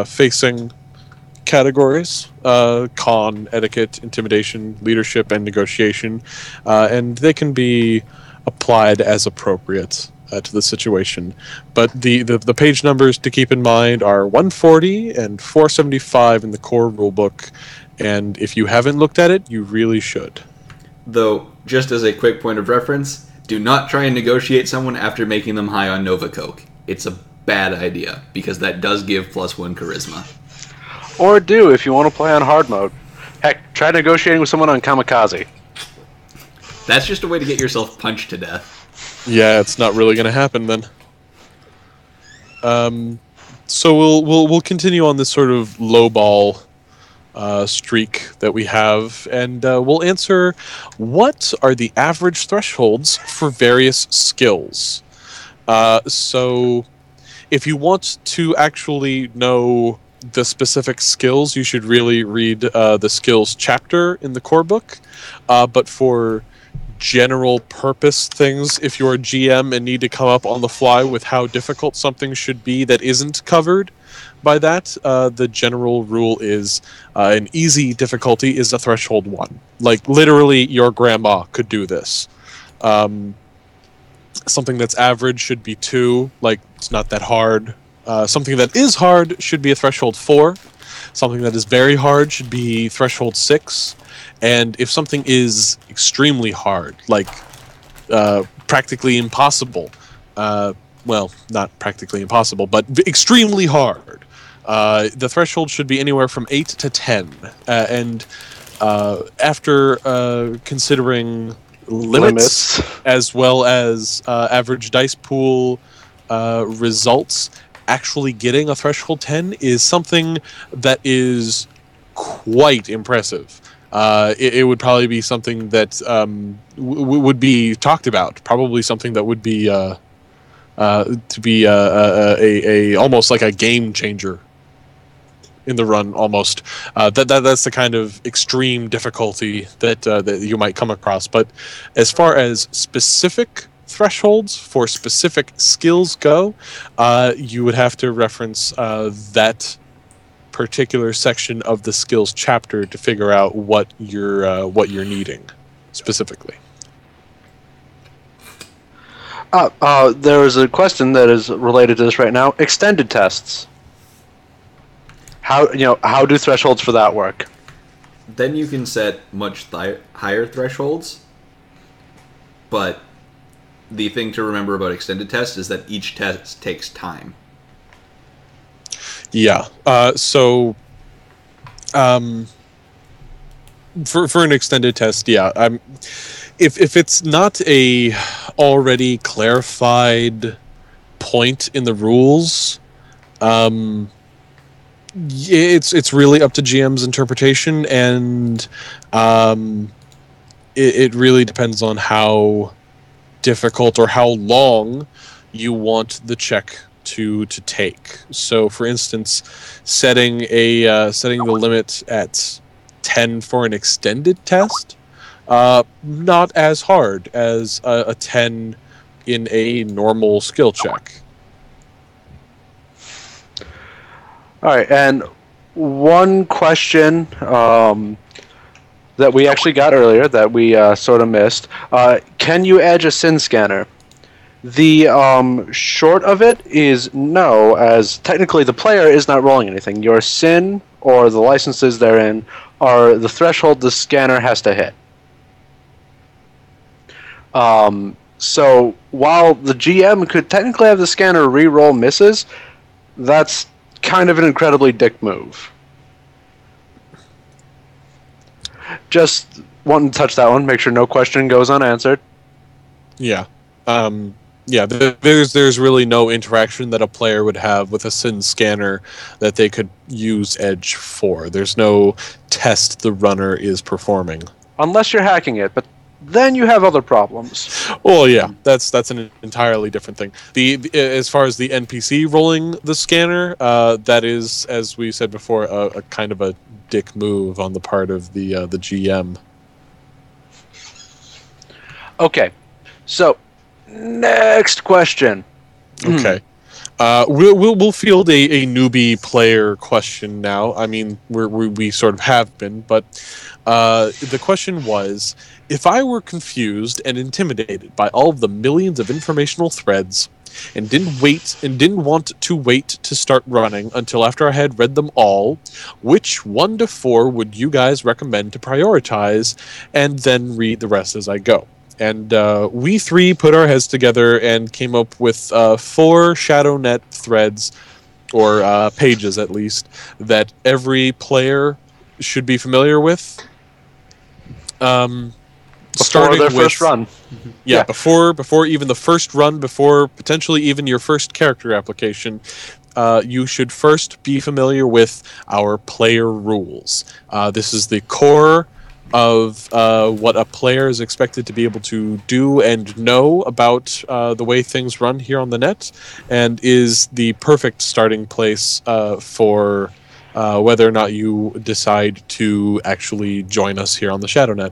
facing categories: con, etiquette, intimidation, leadership, and negotiation, and they can be applied as appropriate to the situation. But the page numbers to keep in mind are 140 and 475 in the core rulebook, and if you haven't looked at it, you really should. Though, just as a quick point of reference, do not try and negotiate someone after making them high on Nova Coke. It's a bad idea, because that does give +1 charisma. Or do if you want to play on hard mode. Heck, try negotiating with someone on Kamikaze. That's just a way to get yourself punched to death. Yeah, it's not really going to happen then. So we'll continue on this sort of lowball streak that we have, and we'll answer what are the average thresholds for various skills. So if you want to actually know the specific skills, you should really read the skills chapter in the core book. But for general purpose things, if you're a GM and need to come up on the fly with how difficult something should be that isn't covered by that, the general rule is an easy difficulty is a threshold 1. Like, literally, your grandma could do this. Something that's average should be 2, like, it's not that hard. Something that is hard should be a threshold 4. Something that is very hard should be threshold 6. And if something is extremely hard, like practically impossible, well, not practically impossible, but extremely hard, the threshold should be anywhere from 8 to 10. And after considering limits as well as average dice pool results, actually getting a threshold 10 is something that is quite impressive. It would probably be something that would be talked about. Probably something that would be to be a almost like a game changer in the run. Almost that's the kind of extreme difficulty that you might come across. But as far as specific thresholds for specific skills go, you would have to reference that particular section of the skills chapter to figure out what you're needing specifically. There is a question that is related to this right now. Extended tests. How do thresholds for that work? Then you can set much higher thresholds. But the thing to remember about extended tests is that each test takes time. Yeah. So, for an extended test, yeah. If it's not a already clarified point in the rules, it's really up to GM's interpretation, and it really depends on how difficult or how long you want the check to take. So, for instance, setting the limit at 10 for an extended test, not as hard as a 10 in a normal skill check. All right, and one question that we actually got earlier that we sort of missed. Can you edge a sin scanner? The short of it is no, as technically the player is not rolling anything. Your sin or the licenses therein are the threshold the scanner has to hit. So while the GM could technically have the scanner re-roll misses, that's kind of an incredibly dick move. Just wanting to touch that one, make sure no question goes unanswered. Yeah. There's really no interaction that a player would have with a sin scanner that they could use edge for. There's no test the runner is performing. Unless you're hacking it, but then you have other problems. Well, yeah, that's an entirely different thing. The as far as the NPC rolling the scanner, that is, as we said before, a kind of a dick move on the part of the GM. Okay, so next question. Okay. We'll field a newbie player question now. I mean, we sort of have been, but the question was: if I were confused and intimidated by all of the millions of informational threads, and didn't want to wait to start running until after I had read them all, which 1 to 4 would you guys recommend to prioritize, and then read the rest as I go? And we three put our heads together and came up with 4 ShadowNET threads, or pages at least, that every player should be familiar with. Before their first run. Yeah, before even the first run, before potentially even your first character application, you should first be familiar with our player rules. This is the core of what a player is expected to be able to do and know about the way things run here on the net, and is the perfect starting place for whether or not you decide to actually join us here on the ShadowNet.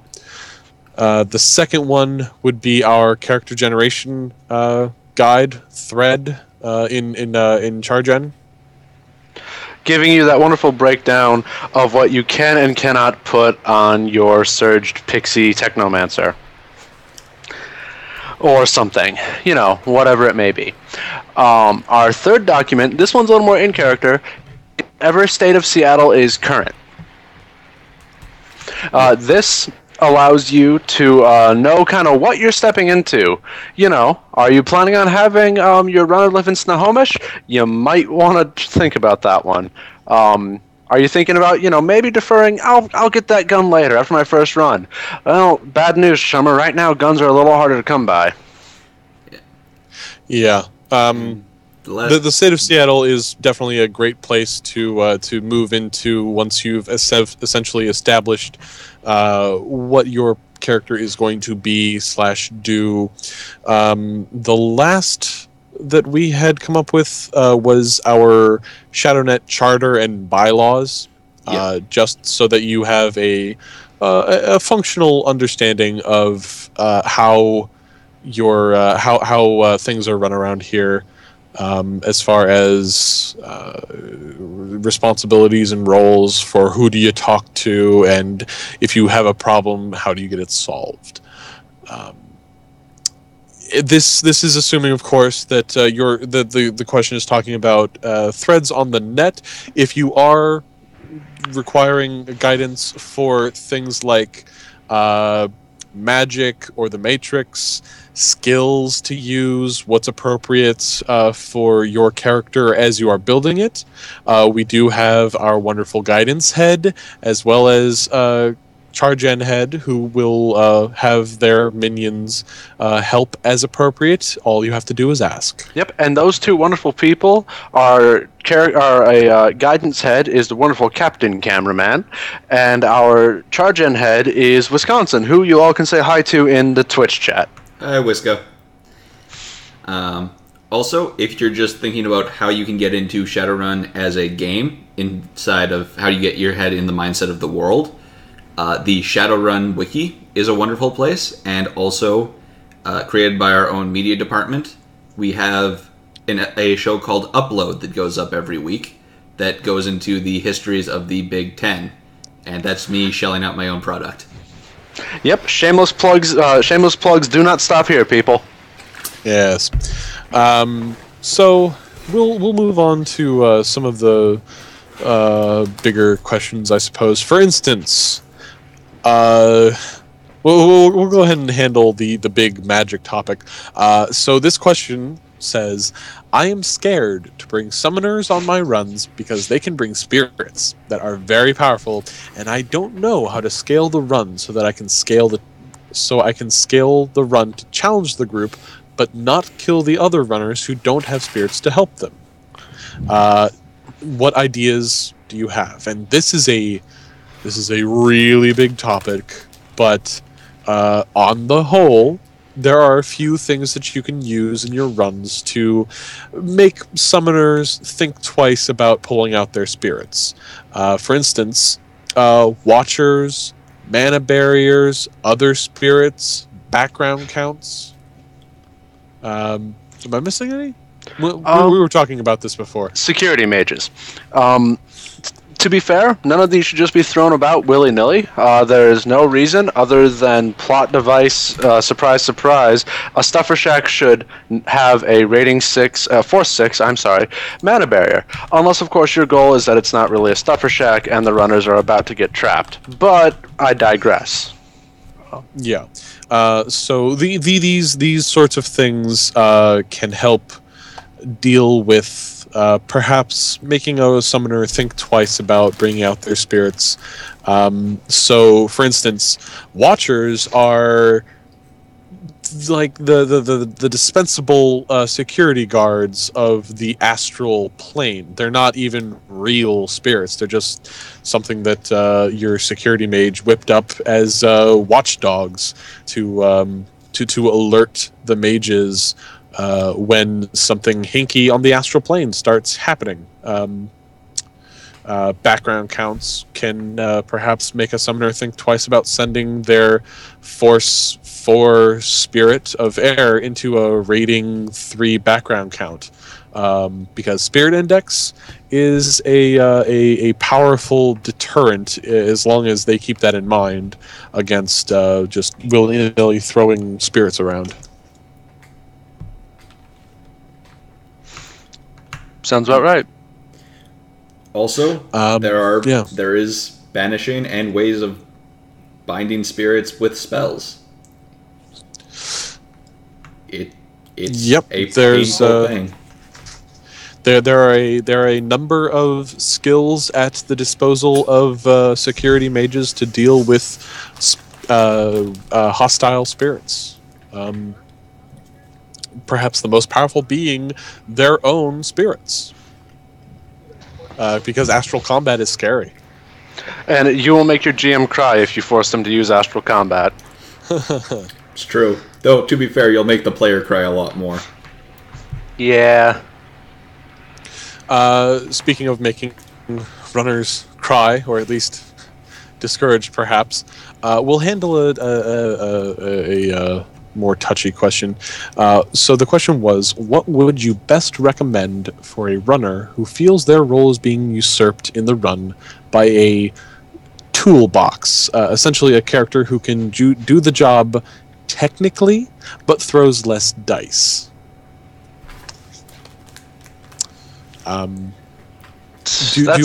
The second one would be our character generation guide thread in CharGen, giving you that wonderful breakdown of what you can and cannot put on your Surged Pixie Technomancer. Or something. Whatever it may be. Our third document, this one's a little more in character. Ever State of Seattle is current. This allows you to know kind of what you're stepping into. Are you planning on having your runner live in Snohomish? You might want to think about that one. Are you thinking about, maybe deferring, I'll get that gun later after my first run? Well, bad news, Shummer. Right now, guns are a little harder to come by. Yeah. The state of Seattle is definitely a great place to move into once you've essentially established what your character is going to be / do. The last that we had come up with was our ShadowNet charter and bylaws, just so that you have a functional understanding of how things are run around here. As far as responsibilities and roles for who do you talk to, and if you have a problem, how do you get it solved? This is assuming, of course, that the question is talking about threads on the net. If you are requiring guidance for things like magic or the Matrix, skills to use, what's appropriate for your character as you are building it, we do have our wonderful guidance head, as well as Chargen head, who will have their minions help as appropriate. All you have to do is ask. Yep, and those two wonderful people are a guidance head is the wonderful Captain Cameraman, and our Chargen head is Wisconsin, who you all can say hi to in the Twitch chat. Hi, Wisco. Also, if you're just thinking about how you can get into Shadowrun as a game, inside of how you get your head in the mindset of the world, the Shadowrun wiki is a wonderful place, and also created by our own media department. We have a show called Upload that goes up every week that goes into the histories of the Big Ten, and that's me shelling out my own product. Yep, shameless plugs. Shameless plugs do not stop here, people. Yes. So we'll move on to some of the bigger questions, I suppose. For instance, we'll go ahead and handle the big magic topic. So this question says, I am scared to bring summoners on my runs because they can bring spirits that are very powerful, and I don't know how to scale the run so that I can scale the run to challenge the group, but not kill the other runners who don't have spirits to help them. What ideas do you have? And this is a really big topic, but on the whole, there are a few things that you can use in your runs to make summoners think twice about pulling out their spirits. For instance, watchers, mana barriers, other spirits, background counts. Am I missing any? We were talking about this before. Security mages. To be fair, none of these should just be thrown about willy-nilly. There is no reason other than plot device, surprise, surprise. A Stuffer Shack should have a rating 6, force 6, mana barrier. Unless, of course, your goal is that it's not really a Stuffer Shack and the runners are about to get trapped. But I digress. Yeah. So these sorts of things can help deal with perhaps making a summoner think twice about bringing out their spirits. So, for instance, watchers are like the dispensable security guards of the astral plane. They're not even real spirits. They're just something that your security mage whipped up as watchdogs to alert the mages when something hinky on the astral plane starts happening. Background counts can perhaps make a summoner think twice about sending their Force 4 Spirit of Air into a rating 3 background count. Because Spirit Index is a powerful deterrent as long as they keep that in mind against just willy-nilly throwing spirits around. Sounds about right. Also, there is banishing and ways of binding spirits with spells. It's a painful thing. There are a number of skills at the disposal of security mages to deal with hostile spirits. Perhaps the most powerful being their own spirits. Because astral combat is scary. And you will make your GM cry if you force them to use astral combat. It's true. Though, to be fair, you'll make the player cry a lot more. Yeah. Speaking of making runners cry, or at least discouraged, perhaps, we'll handle a more touchy question. So the question was, what would you best recommend for a runner who feels their role is being usurped in the run by a toolbox, essentially a character who can do the job technically, but throws less dice. Do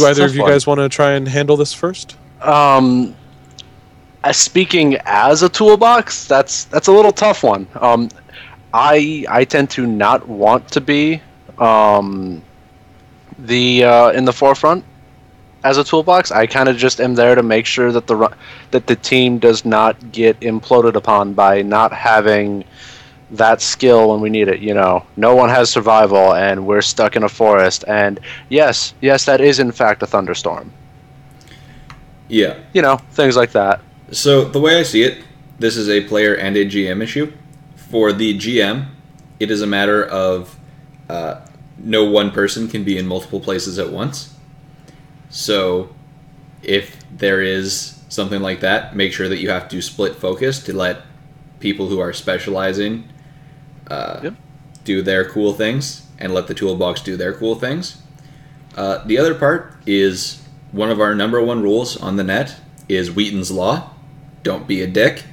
either of you guys want to try and handle this first? Speaking as a toolbox, that's a little tough one. I tend to not want to be in the forefront as a toolbox. I kind of just am there to make sure that the team does not get imploded upon by not having that skill when we need it. No one has survival, and we're stuck in a forest. And yes, that is in fact a thunderstorm. Yeah. Things like that. So the way I see it, this is a player and a GM issue. For the GM, it is a matter of no one person can be in multiple places at once. So if there is something like that, make sure that you have to split focus to let people who are specializing do their cool things and let the toolbox do their cool things. The other part is one of our number one rules on the net is Wheaton's Law. Don't be a dick.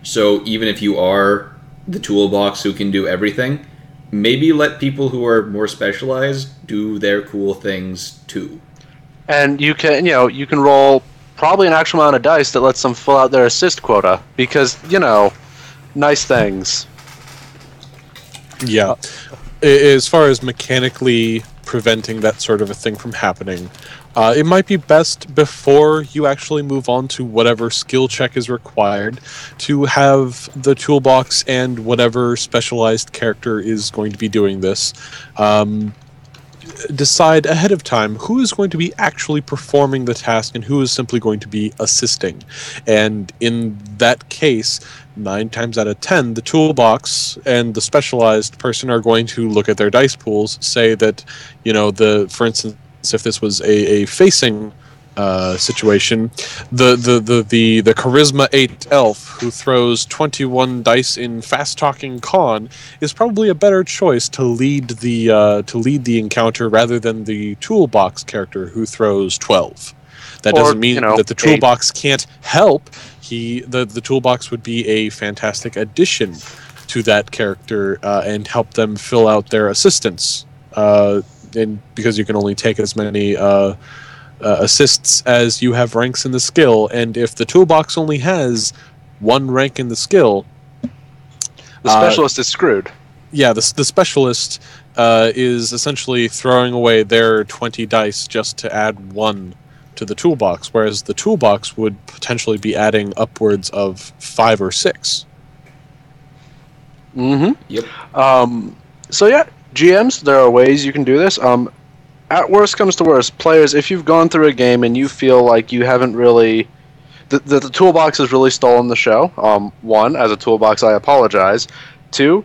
So even if you are the toolbox who can do everything, maybe let people who are more specialized do their cool things too. And you can roll probably an actual amount of dice that lets them fill out their assist quota because, nice things. Yeah. As far as mechanically preventing that sort of a thing from happening, it might be best before you actually move on to whatever skill check is required to have the toolbox and whatever specialized character is going to be doing this decide ahead of time who is going to be actually performing the task and who is simply going to be assisting. And in that case, 9 times out of 10, the toolbox and the specialized person are going to look at their dice pools, say that, for instance, if this was a facing situation, the charisma 8 elf who throws 21 dice in fast talking con is probably a better choice to lead the encounter rather than the toolbox character who throws 12. That doesn't mean that the toolbox can't help. The toolbox would be a fantastic addition to that character and help them fill out their assistance. And because you can only take as many assists as you have ranks in the skill, and if the toolbox only has 1 rank in the skill, the specialist is screwed. Yeah, the specialist is essentially throwing away their 20 dice just to add 1 to the toolbox, whereas the toolbox would potentially be adding upwards of 5 or 6. Mm-hmm. Yep. So yeah, GMs, there are ways you can do this. At worst comes to worst, players, if you've gone through a game and you feel like you haven't really... The toolbox has really stolen the show. 1, as a toolbox, I apologize. 2,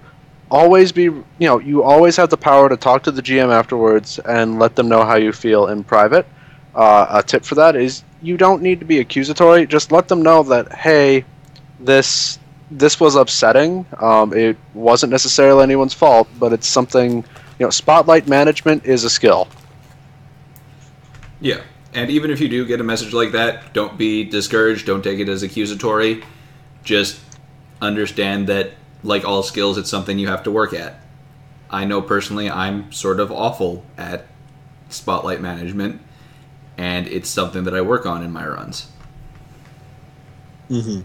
always be... you always have the power to talk to the GM afterwards and let them know how you feel in private. A tip for that is you don't need to be accusatory. Just let them know that, hey, this was upsetting. It wasn't necessarily anyone's fault, but it's something... spotlight management is a skill. Yeah, and even if you do get a message like that, don't be discouraged, don't take it as accusatory. Just understand that, like all skills, it's something you have to work at. I know personally I'm sort of awful at spotlight management, and it's something that I work on in my runs. Mm-hmm.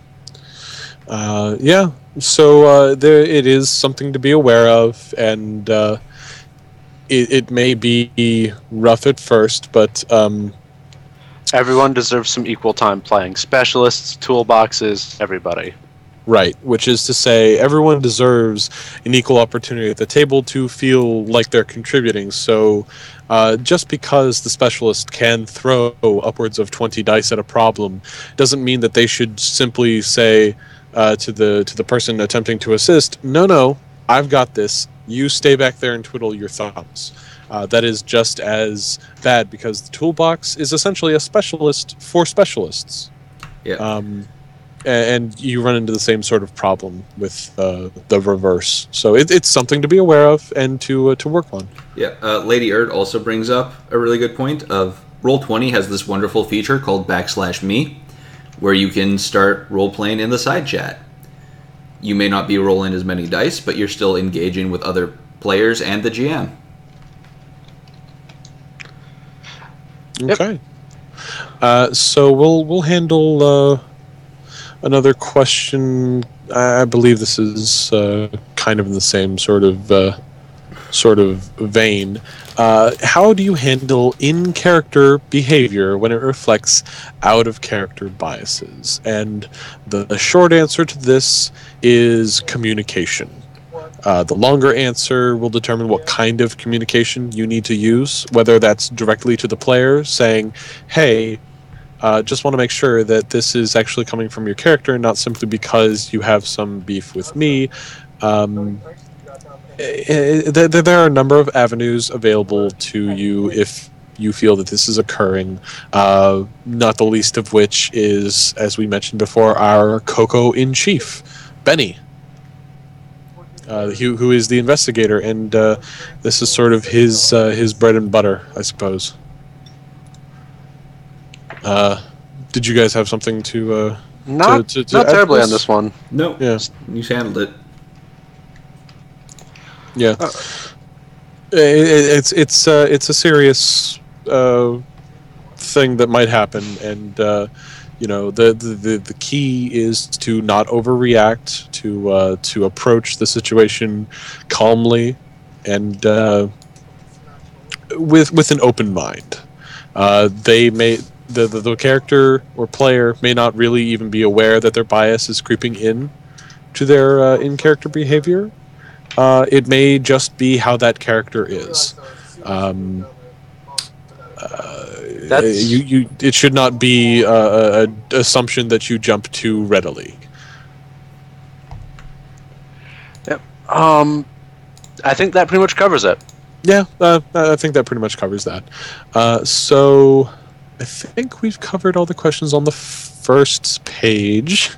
Yeah, so it is something to be aware of, and it may be rough at first, but everyone deserves some equal time playing. Specialists, toolboxes, everybody. Right, which is to say everyone deserves an equal opportunity at the table to feel like they're contributing. So just because the specialist can throw upwards of 20 dice at a problem doesn't mean that they should simply say to the person attempting to assist, no, I've got this. You stay back there and twiddle your thumbs. That is just as bad because the toolbox is essentially a specialist for specialists. Yeah. And you run into the same sort of problem with the reverse. So it's something to be aware of and to work on. Yeah. Lady Erd also brings up a really good point of Roll20 has this wonderful feature called /me, where you can start role-playing in the side chat. you may not be rolling as many dice, but you're still engaging with other players and the GM. Okay. So we'll handle another question. I believe this is kind of in the same sort of vein. How do you handle in-character behavior when it reflects out-of-character biases? And the short answer to this is communication. The longer answer will determine what kind of communication you need to use, whether that's directly to the player, saying, hey, just want to make sure that this is actually coming from your character, not simply because you have some beef with me. There are a number of avenues available to you if you feel that this is occurring, not the least of which is, as we mentioned before, our Coco-in-Chief, Benny. Who is the investigator, and this is sort of his bread and butter, I suppose. Did you guys have something to not terribly on this one? No, yeah, you handled it. Yeah, it's a serious thing that might happen, and the key is to not overreact, to approach the situation calmly, and with an open mind. The character or player may not really even be aware that their bias is creeping in to their in-character behavior. It may just be how that character is. It should not be an assumption that you jump to readily. Yep. I think that pretty much covers it. Yeah, I think that pretty much covers that. So I think we've covered all the questions on the first page.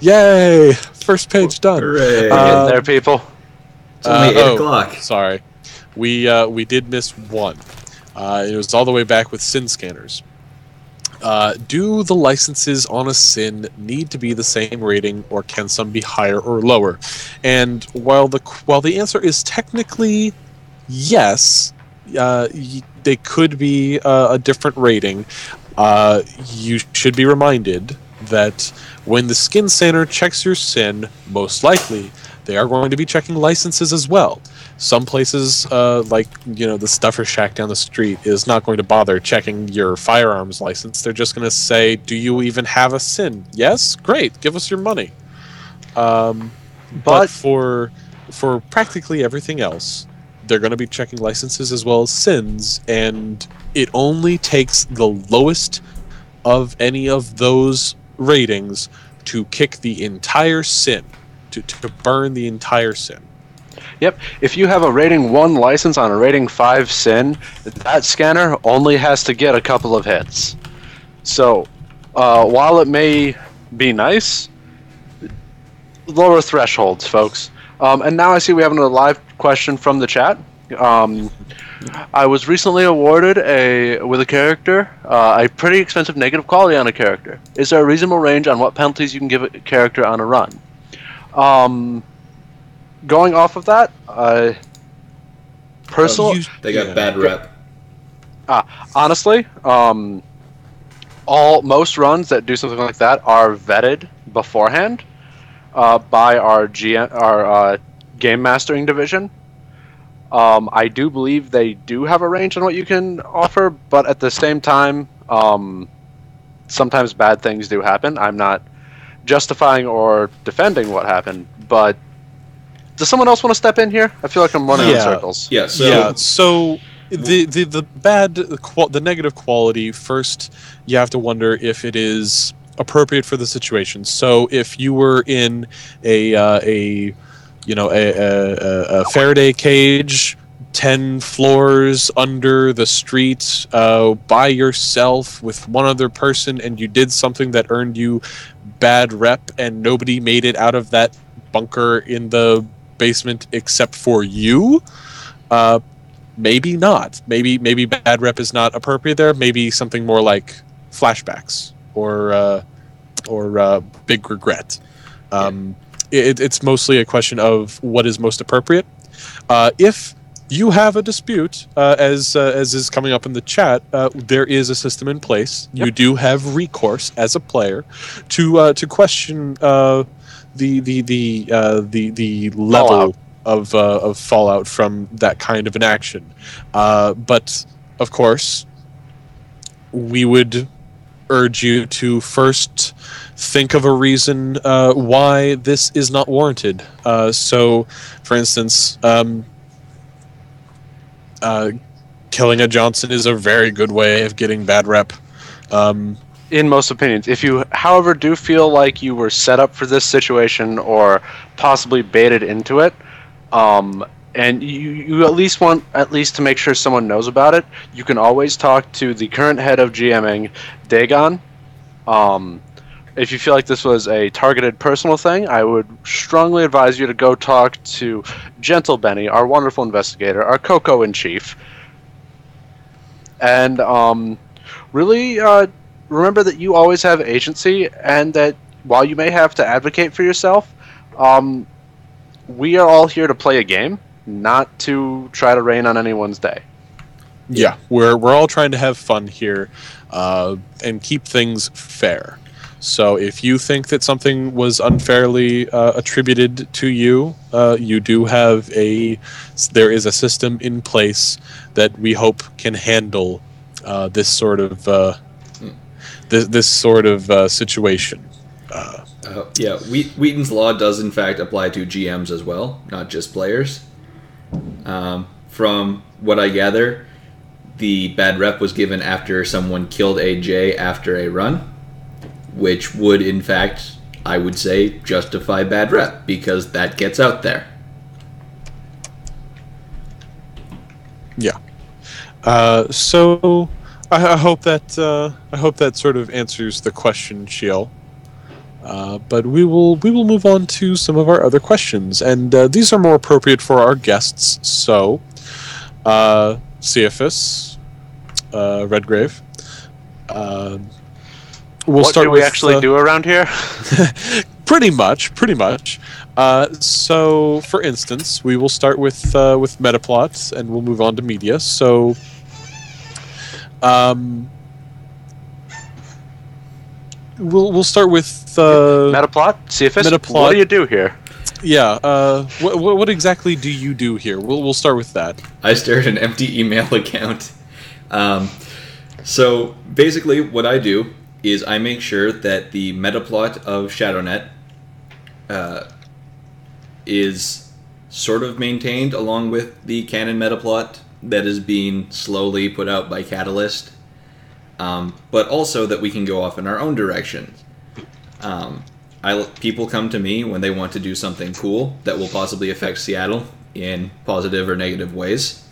Yay! First page done. Hooray. Getting there, people. It's only 8 o'clock. Sorry. We did miss one. It was all the way back with sin scanners. Do the licenses on a sin need to be the same rating, or can some be higher or lower? And while the answer is technically yes, they could be a different rating. You should be reminded that when the skin scanner checks your sin, most likely they are going to be checking licenses as well. Some places, like the Stuffer Shack down the street, is not going to bother checking your firearms license. They're just going to say, "Do you even have a sin? Yes, great. Give us your money." But for practically everything else, they're going to be checking licenses as well as sins, and it only takes the lowest of any of those ratings to kick the entire sin, to burn the entire sin. Yep. If you have a rating 1 license on a rating 5 sin, that scanner only has to get a couple of hits. So, while it may be nice, lower thresholds, folks. And now I see we have another live question from the chat. I was recently awarded with a character a pretty expensive negative quality on a character. Is there a reasonable range on what penalties you can give a character on a run? Going off of that, personally, they got bad rep. Honestly, most runs that do something like that are vetted beforehand by our game mastering division. I do believe they do have a range on what you can offer, but at the same time, sometimes bad things do happen. I'm not justifying or defending what happened, but does someone else want to step in here? I feel like I'm running in circles. Yeah. So the negative quality, first you have to wonder if it is appropriate for the situation. So if you were in a Faraday cage 10 floors under the street by yourself with one other person, and you did something that earned you bad rep and nobody made it out of that bunker in the basement except for you, maybe not. Maybe bad rep is not appropriate there. Maybe something more like flashbacks or big regret. it's mostly a question of what is most appropriate. If you have a dispute, as is coming up in the chat, there is a system in place. Yep. You do have recourse as a player to question the level of fallout from that kind of an action. But of course, we would urge you to first think of a reason why this is not warranted. So, for instance, killing a Johnson is a very good way of getting bad rep. In most opinions, if you, however, do feel like you were set up for this situation or possibly baited into it, and you at least want to make sure someone knows about it, you can always talk to the current head of GMing, Dagon. If you feel like this was a targeted personal thing, I would strongly advise you to go talk to Gentle Benny, our wonderful investigator, our Coco-in-Chief. And really remember that you always have agency, and that while you may have to advocate for yourself, we are all here to play a game, not to try to rain on anyone's day. Yeah, we're all trying to have fun here and keep things fair. So if you think that something was unfairly attributed to you, you do have there is a system in place that we hope can handle this sort of this sort of situation. Yeah, Wheaton's Law does in fact apply to GMs as well, not just players. From what I gather, the bad rep was given after someone killed a J after a run, which would, in fact, I would say, justify bad rep, because that gets out there. Yeah. So I hope that sort of answers the question, Shiel. But we will move on to some of our other questions, and these are more appropriate for our guests. So, Cephas, Redgrave. What do we actually do around here? Pretty much. So, for instance, we will start with Metaplots, and we'll move on to media. So, we'll start with Metaplot. Cephas, what do you do here? Yeah. What exactly do you do here? We'll start with that. I stare at an empty email account. So basically, what I do is I make sure that the metaplot of ShadowNET is sort of maintained along with the canon metaplot that is being slowly put out by Catalyst, but also that we can go off in our own directions. People come to me when they want to do something cool that will possibly affect Seattle in positive or negative ways,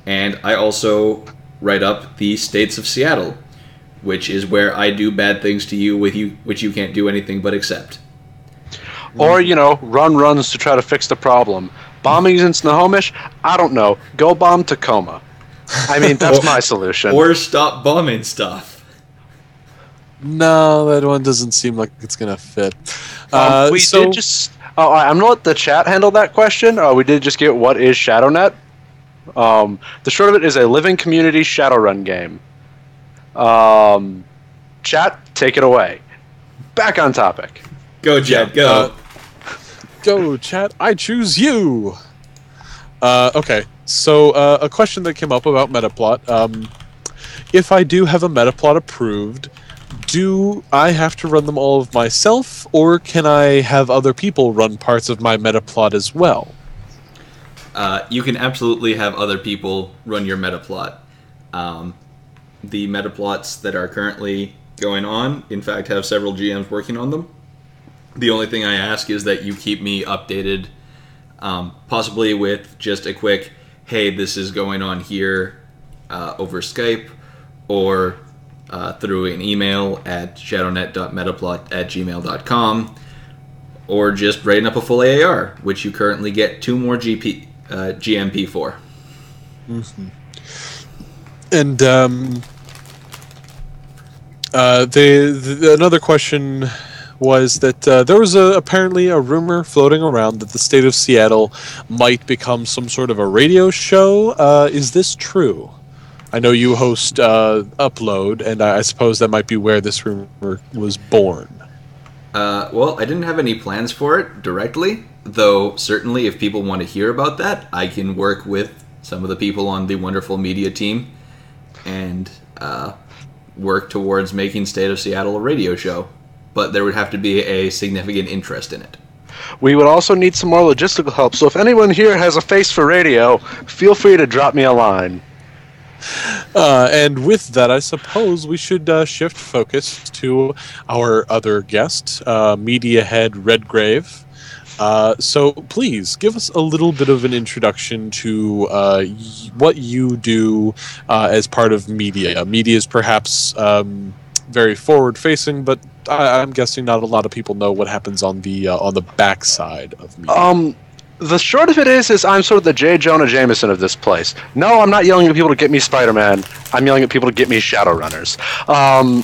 and I also write up the States of Seattle, which is where I do bad things to you which you can't do anything but accept. Or, run runs to try to fix the problem. Bombings in Snohomish? I don't know. Go bomb Tacoma. I mean, that's my solution. Or stop bombing stuff. No, that one doesn't seem like it's going to fit. I'm going to let the chat handle that question. We did just get what is ShadowNet. The short of it is a living community Shadowrun game. Chat, take it away. Back on topic. Go, Jed, go. Go, chat. I choose you. Okay, so a question that came up about Metaplot. If I do have a Metaplot approved, do I have to run them all of myself, or can I have other people run parts of my Metaplot as well? You can absolutely have other people run your metaplot. The metaplots that are currently going on, in fact, have several GMs working on them. The only thing I ask is that you keep me updated, possibly with just a quick, hey, this is going on here over Skype, or through an email at shadownet.metaplot@gmail.com, or just writing up a full AAR, which you currently get 2 more GMP for. Mm-hmm. And another question was that there was apparently a rumor floating around that the state of Seattle might become some sort of a radio show. Is this true? I know you host Upload, and I suppose that might be where this rumor was born. Well, I didn't have any plans for it directly, though certainly if people want to hear about that, I can work with some of the people on the wonderful media team and work towards making State of Seattle a radio show. But there would have to be a significant interest in it. We would also need some more logistical help, so if anyone here has a face for radio, feel free to drop me a line. And with that, I suppose we should shift focus to our other guest, media head Redgrave. So please give us a little bit of an introduction to what you do as part of media. Media is perhaps very forward-facing, but I'm guessing not a lot of people know what happens on the backside of media. The short of it is I'm sort of the J. Jonah Jameson of this place. No, I'm not yelling at people to get me Spider-Man. I'm yelling at people to get me Shadowrunners. While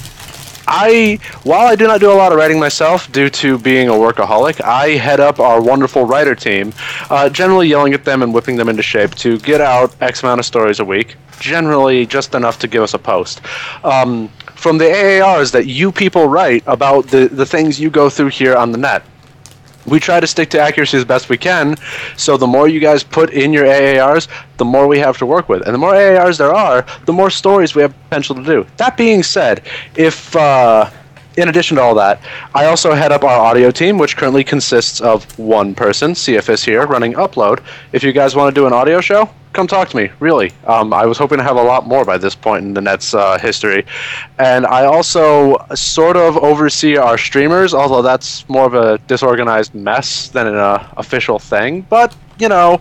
I do not do a lot of writing myself due to being a workaholic, I head up our wonderful writer team, generally yelling at them and whipping them into shape to get out X amount of stories a week, generally just enough to give us a post. From the AARs that you people write about the things you go through here on the net. We try to stick to accuracy as best we can, so the more you guys put in your AARs, the more we have to work with. And the more AARs there are, the more stories we have potential to do. That being said, if in addition to all that, I also head up our audio team, which currently consists of one person, CFS here, running Upload. If you guys want to do an audio show, come talk to me, really. I was hoping to have a lot more by this point in the net's history. And I also sort of oversee our streamers, although that's more of a disorganized mess than an official thing. But, you know,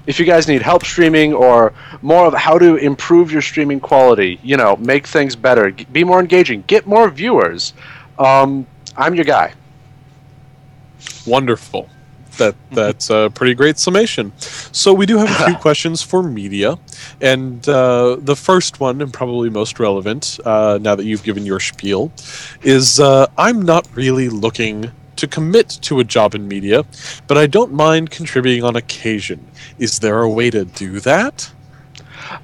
if you guys need help streaming or more of how to improve your streaming quality, you know, make things better, be more engaging, get more viewers, I'm your guy. Wonderful. That's a pretty great summation. So we do have a few questions for media, and the first one, and probably most relevant, now that you've given your spiel, is I'm not really looking to commit to a job in media, but I don't mind contributing on occasion. Is there a way to do that?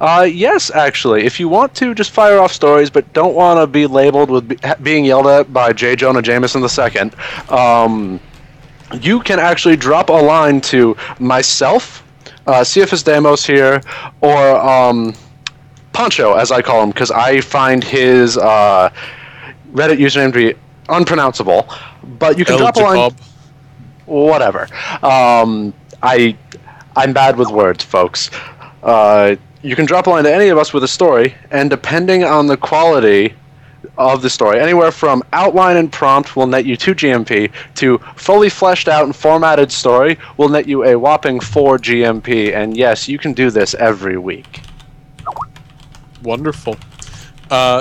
Yes, actually. If you want to, just fire off stories, but don't want to be labeled with being yelled at by J. Jonah Jameson II. You can actually drop a line to myself, CFS Damos here, or Poncho, as I call him, because I find his Reddit username to be unpronounceable. But you can drop a line. Whatever. I'm bad with words, folks. You can drop a line to any of us with a story, and depending on the quality of the story, anywhere from outline and prompt will net you 2 GMP to fully fleshed out and formatted story will net you a whopping 4 GMP. And yes, you can do this every week. Wonderful.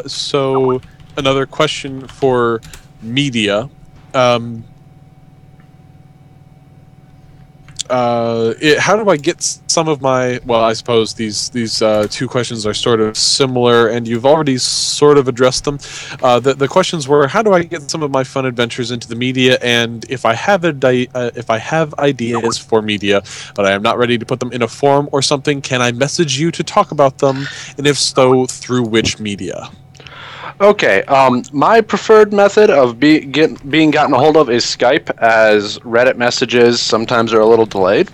So another question for media. How do I get some of my... Well, I suppose these two questions are sort of similar, and you've already sort of addressed them. The questions were, how do I get some of my fun adventures into the media, and if I have ideas for media, but I am not ready to put them in a forum or something, can I message you to talk about them, and if so, through which media? Okay, my preferred method of being gotten a hold of is Skype, as Reddit messages sometimes are a little delayed.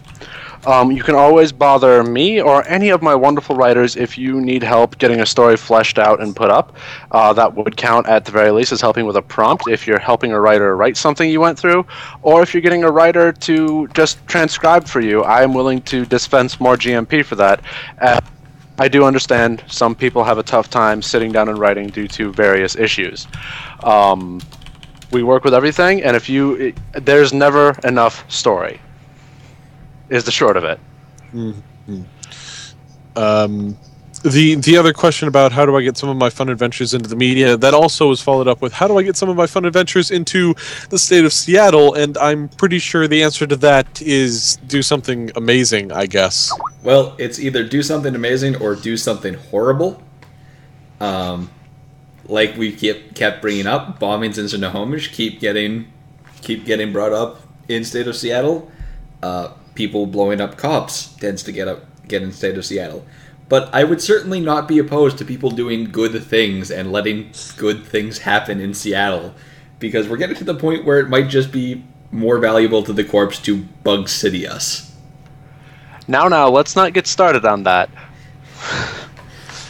You can always bother me or any of my wonderful writers if you need help getting a story fleshed out and put up. That would count at the very least as helping with a prompt if you're helping a writer write something you went through, or if you're getting a writer to just transcribe for you. I am willing to dispense more GMP for that. I do understand some people have a tough time sitting down and writing due to various issues. We work with everything, and there's never enough story, is the short of it. Mm-hmm. The other question about how do I get some of my fun adventures into the media, that also was followed up with how do I get some of my fun adventures into the state of Seattle, and I'm pretty sure the answer to that is do something amazing, I guess. Well, it's either do something amazing or do something horrible. like we kept bringing up, bombings in Snohomish keep getting brought up in state of Seattle. People blowing up cops tends to get in state of Seattle. But I would certainly not be opposed to people doing good things and letting good things happen in Seattle, because we're getting to the point where it might just be more valuable to the corpse to Bug City us. Now, let's not get started on that.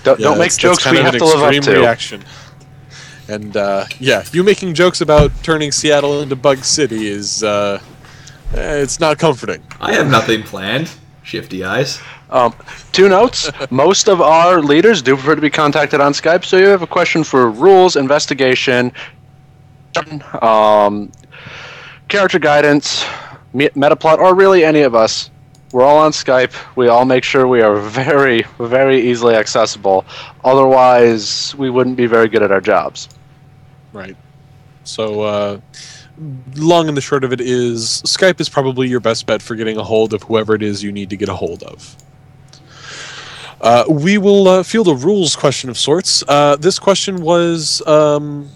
Don't make jokes kind we of have an to live up extreme to. reaction. And you making jokes about turning Seattle into Bug City is it's not comforting. I have nothing planned. Shifty eyes. 2 notes. Most of our leaders do prefer to be contacted on Skype, so you have a question for rules, investigation, character guidance, metaplot, or really any of us. We're all on Skype. We all make sure we are very, very easily accessible. Otherwise, we wouldn't be very good at our jobs. Right. So, long and the short of it is, Skype is probably your best bet for getting a hold of whoever it is you need to get a hold of. We will field a rules question of sorts. This question was, can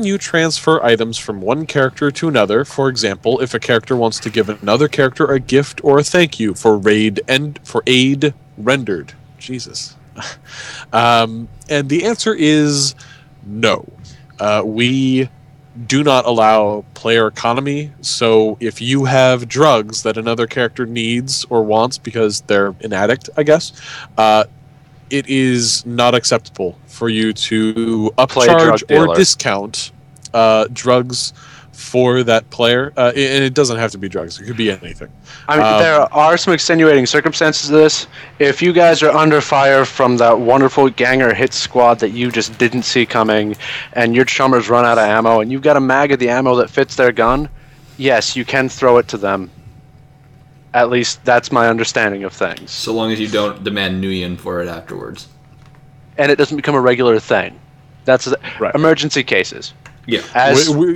you transfer items from one character to another? For example, if a character wants to give another character a gift or a thank you for aid rendered. Jesus. And the answer is no. We do not allow player economy, so if you have drugs that another character needs or wants because they're an addict, I guess, it is not acceptable for you to upcharge or discount drugs for that player. And it doesn't have to be drugs. It could be anything. I mean, there are some extenuating circumstances to this. If you guys are under fire from that wonderful ganger hit squad that you just didn't see coming, and your chummers run out of ammo, and you've got a mag of the ammo that fits their gun, yes, you can throw it to them. At least that's my understanding of things. So long as you don't demand Nguyen for it afterwards. And it doesn't become a regular thing. That's right. Emergency cases. Yeah. As we're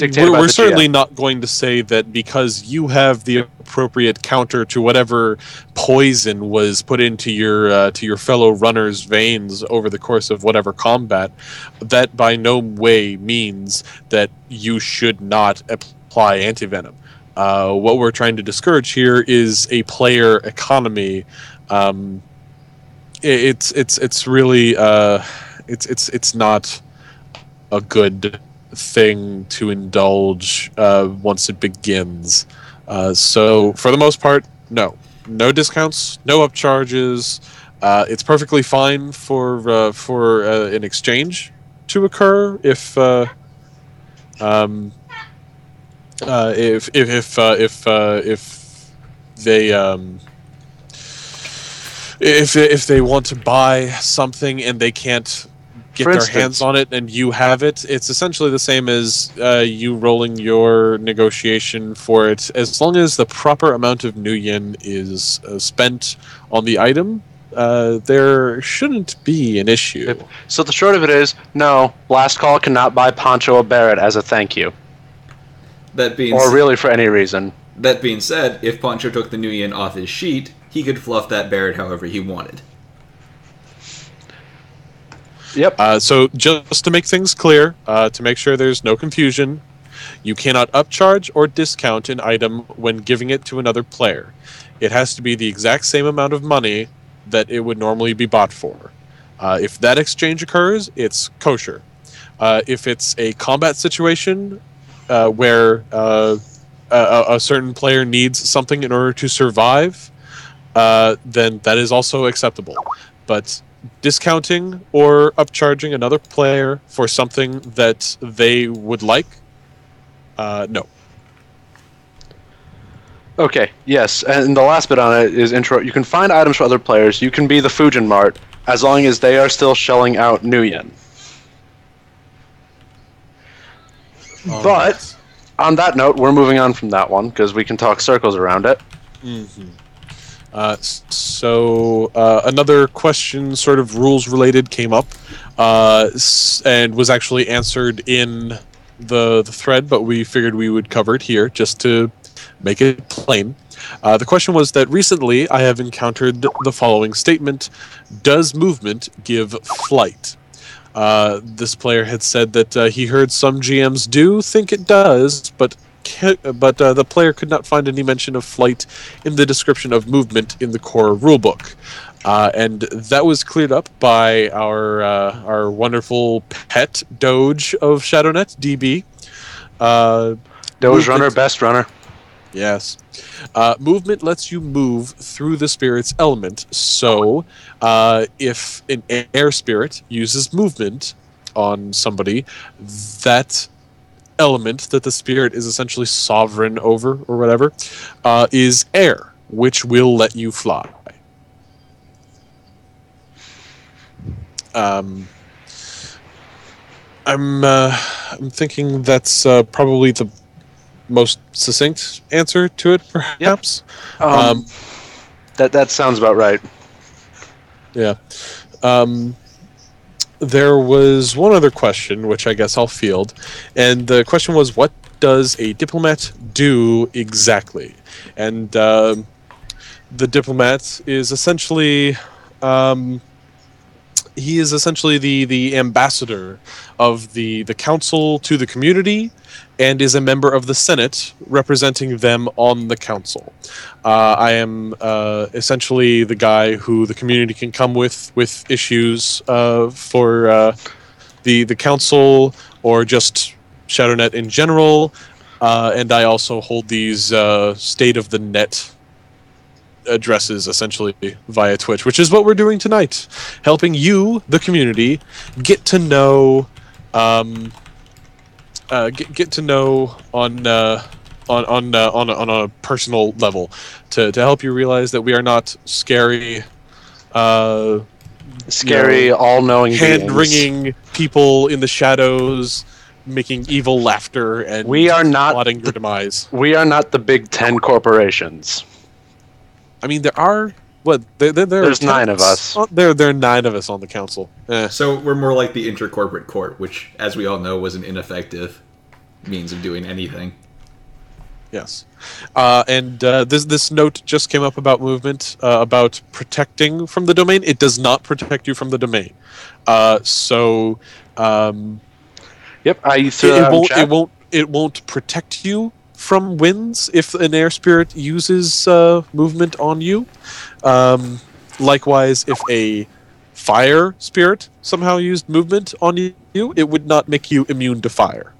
certainly not going to say that because you have the appropriate counter to whatever poison was put into your fellow runner's veins over the course of whatever combat, that by no way means that you should not apply antivenom. What we're trying to discourage here is a player economy. It's really it's not a good thing to indulge once it begins. So for the most part, no discounts, no upcharges. It's perfectly fine for an exchange to occur if they want to buy something and they can't get their hands on it and you have it, it's essentially the same as you rolling your negotiation for it. As long as the proper amount of Nguyen is spent on the item, there shouldn't be an issue. So the short of it is, no, Last Call cannot buy Poncho a Barrett as a thank you. Really for any reason. That being said, if Poncho took the Nguyen off his sheet, he could fluff that Barrett however he wanted. Yep. So just to make things clear, to make sure there's no confusion, you cannot upcharge or discount an item when giving it to another player. It has to be the exact same amount of money that it would normally be bought for. If that exchange occurs, it's kosher. If it's a combat situation where a certain player needs something in order to survive, then that is also acceptable. But discounting or upcharging another player for something that they would like, no. Okay, yes, and the last bit on it is intro. You can find items for other players. You can be the Fujin Mart as long as they are still shelling out Nguyen. But on that note, we're moving on from that one because we can talk circles around it. Mm-hmm. So another question, sort of rules related, came up and was actually answered in the thread, but we figured we would cover it here just to make it plain. The question was that recently I have encountered the following statement: does movement give flight? This player had said that he heard some GMs do think it does, but the player could not find any mention of flight in the description of movement in the core rulebook. And that was cleared up by our wonderful pet Doge of ShadowNet, DB. Doge runner, best runner. Yes. Movement lets you move through the spirit's element. So, if an air spirit uses movement on somebody, that element that the spirit is essentially sovereign over, or whatever, is air, which will let you fly. I'm thinking that's probably the most succinct answer to it, perhaps. Yep. That sounds about right. Yeah. There was one other question, which I guess I'll field, and the question was, what does a diplomat do exactly? And the diplomat is essentially... he is essentially the ambassador of the council to the community, and is a member of the Senate representing them on the council. I am essentially the guy who the community can come with issues for the council, or just ShadowNet in general, and I also hold these state of the net addresses essentially via Twitch, which is what we're doing tonight, helping you, the community, get to know get to know on a personal level, to help you realize that we are not scary, all-knowing hand-wringing people in the shadows making evil laughter and plotting your demise. We are not the Big 10 corporations. I mean, there are there's 9 of us. There are 9 of us on the council. So we're more like the intercorporate court, which, as we all know, was an ineffective means of doing anything. Yes, and this note just came up about movement, about protecting from the domain. It does not protect you from the domain. Yep, I threw that in chat. It won't protect you from winds if an air spirit uses movement on you. Likewise, if a fire spirit somehow used movement on you, it would not make you immune to fire.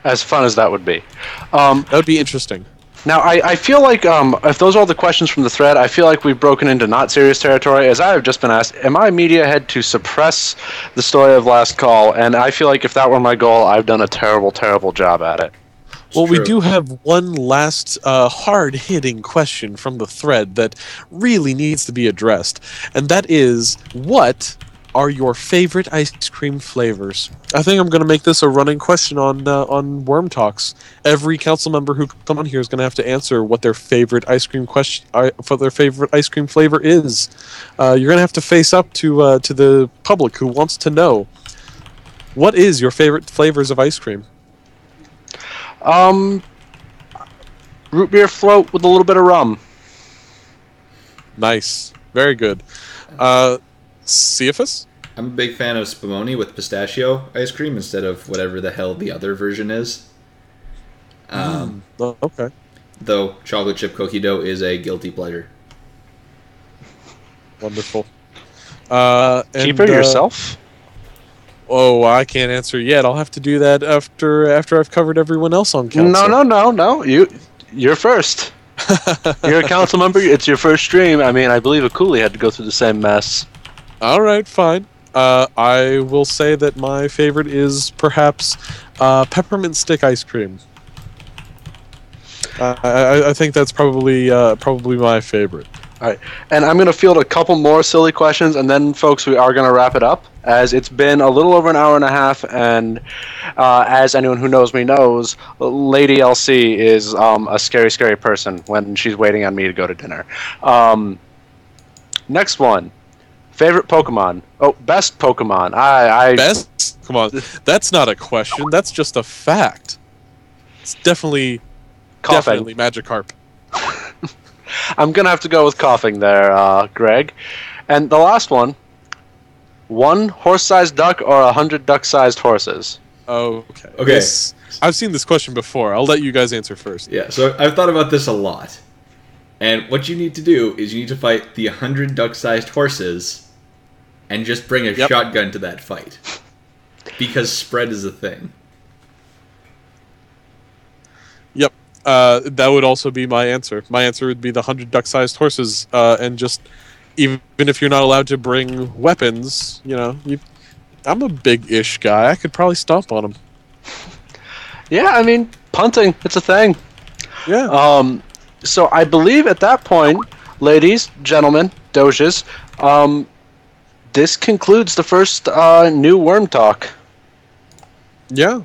As fun as that would be. That would be interesting. Now, I feel like if those are all the questions from the thread, I feel like we've broken into not serious territory, as I have just been asked, am I media head to suppress the story of Last Call? And I feel like if that were my goal, I've done a terrible, terrible job at it. Well, we do have one last hard-hitting question from the thread that really needs to be addressed, and that is, what are your favorite ice cream flavors? I think I'm going to make this a running question on Wyrm Talks. Every council member who comes on here is going to have to answer what their favorite ice cream flavor is. You're going to have to face up to the public who wants to know, what is your favorite flavors of ice cream? Root beer float with a little bit of rum. Nice. Very good. Cephas? I'm a big fan of Spumoni with pistachio ice cream instead of whatever the hell the other version is. Okay. Though chocolate chip cookie dough is a guilty pleasure. Wonderful. Keeper yourself? Oh, I can't answer yet. I'll have to do that after I've covered everyone else on council. No. You're first. You're a council member. It's your first stream. I mean, I believe Akuli had to go through the same mess. All right, fine. I will say that my favorite is perhaps peppermint stick ice cream. I think that's probably my favorite. All right, and I'm going to field a couple more silly questions, and then, folks, we are going to wrap it up, as it's been a little over an hour and a half, and as anyone who knows me knows, Lady LC is a scary, scary person when she's waiting on me to go to dinner. Next one. Favorite Pokemon? Oh, best Pokemon. Best? Come on. That's not a question. That's just a fact. It's definitely Magikarp. I'm going to have to go with coughing there, Greg. And the last one. 1 horse-sized duck or 100 duck-sized horses? Oh, okay. Okay. I've seen this question before. I'll let you guys answer first. Yeah, so I've thought about this a lot. And what you need to do is you need to fight the 100 duck-sized horses and just bring a shotgun to that fight. Because spread is a thing. Yep. That would also be my answer. My answer would be the 100 duck-sized horses, and just even if you're not allowed to bring weapons, I'm a big-ish guy. I could probably stomp on them. Yeah, I mean, punting, it's a thing. Yeah. So I believe at that point, ladies, gentlemen, doges, this concludes the first new Wyrm Talk. Yeah.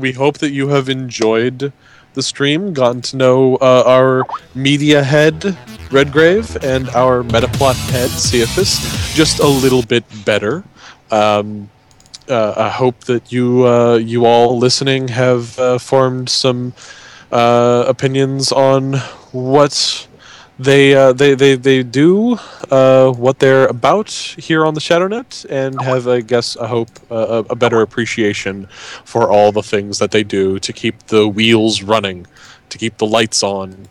We hope that you have enjoyed the stream, gotten to know our media head, Redgrave, and our metaplot head, Cephas, just a little bit better. I hope that you all listening have formed some opinions on what they do, what they're about here on the ShadowNet, and have, I hope, a better appreciation for all the things that they do to keep the wheels running, to keep the lights on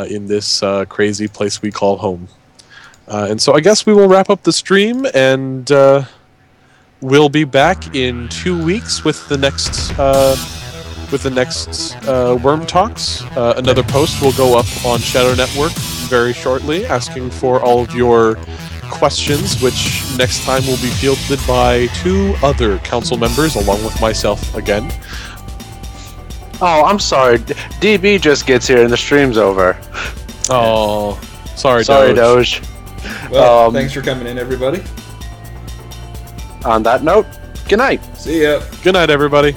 in this crazy place we call home. And so I guess we will wrap up the stream, and we'll be back in 2 weeks with the next Wyrm Talks. Another post will go up on Shadow Network very shortly, asking for all of your questions, which next time will be fielded by 2 other council members, along with myself again. Oh, I'm sorry. DB just gets here and the stream's over. Oh, sorry, Doge. Well, thanks for coming in, everybody. On that note, good night. See ya. Good night, everybody.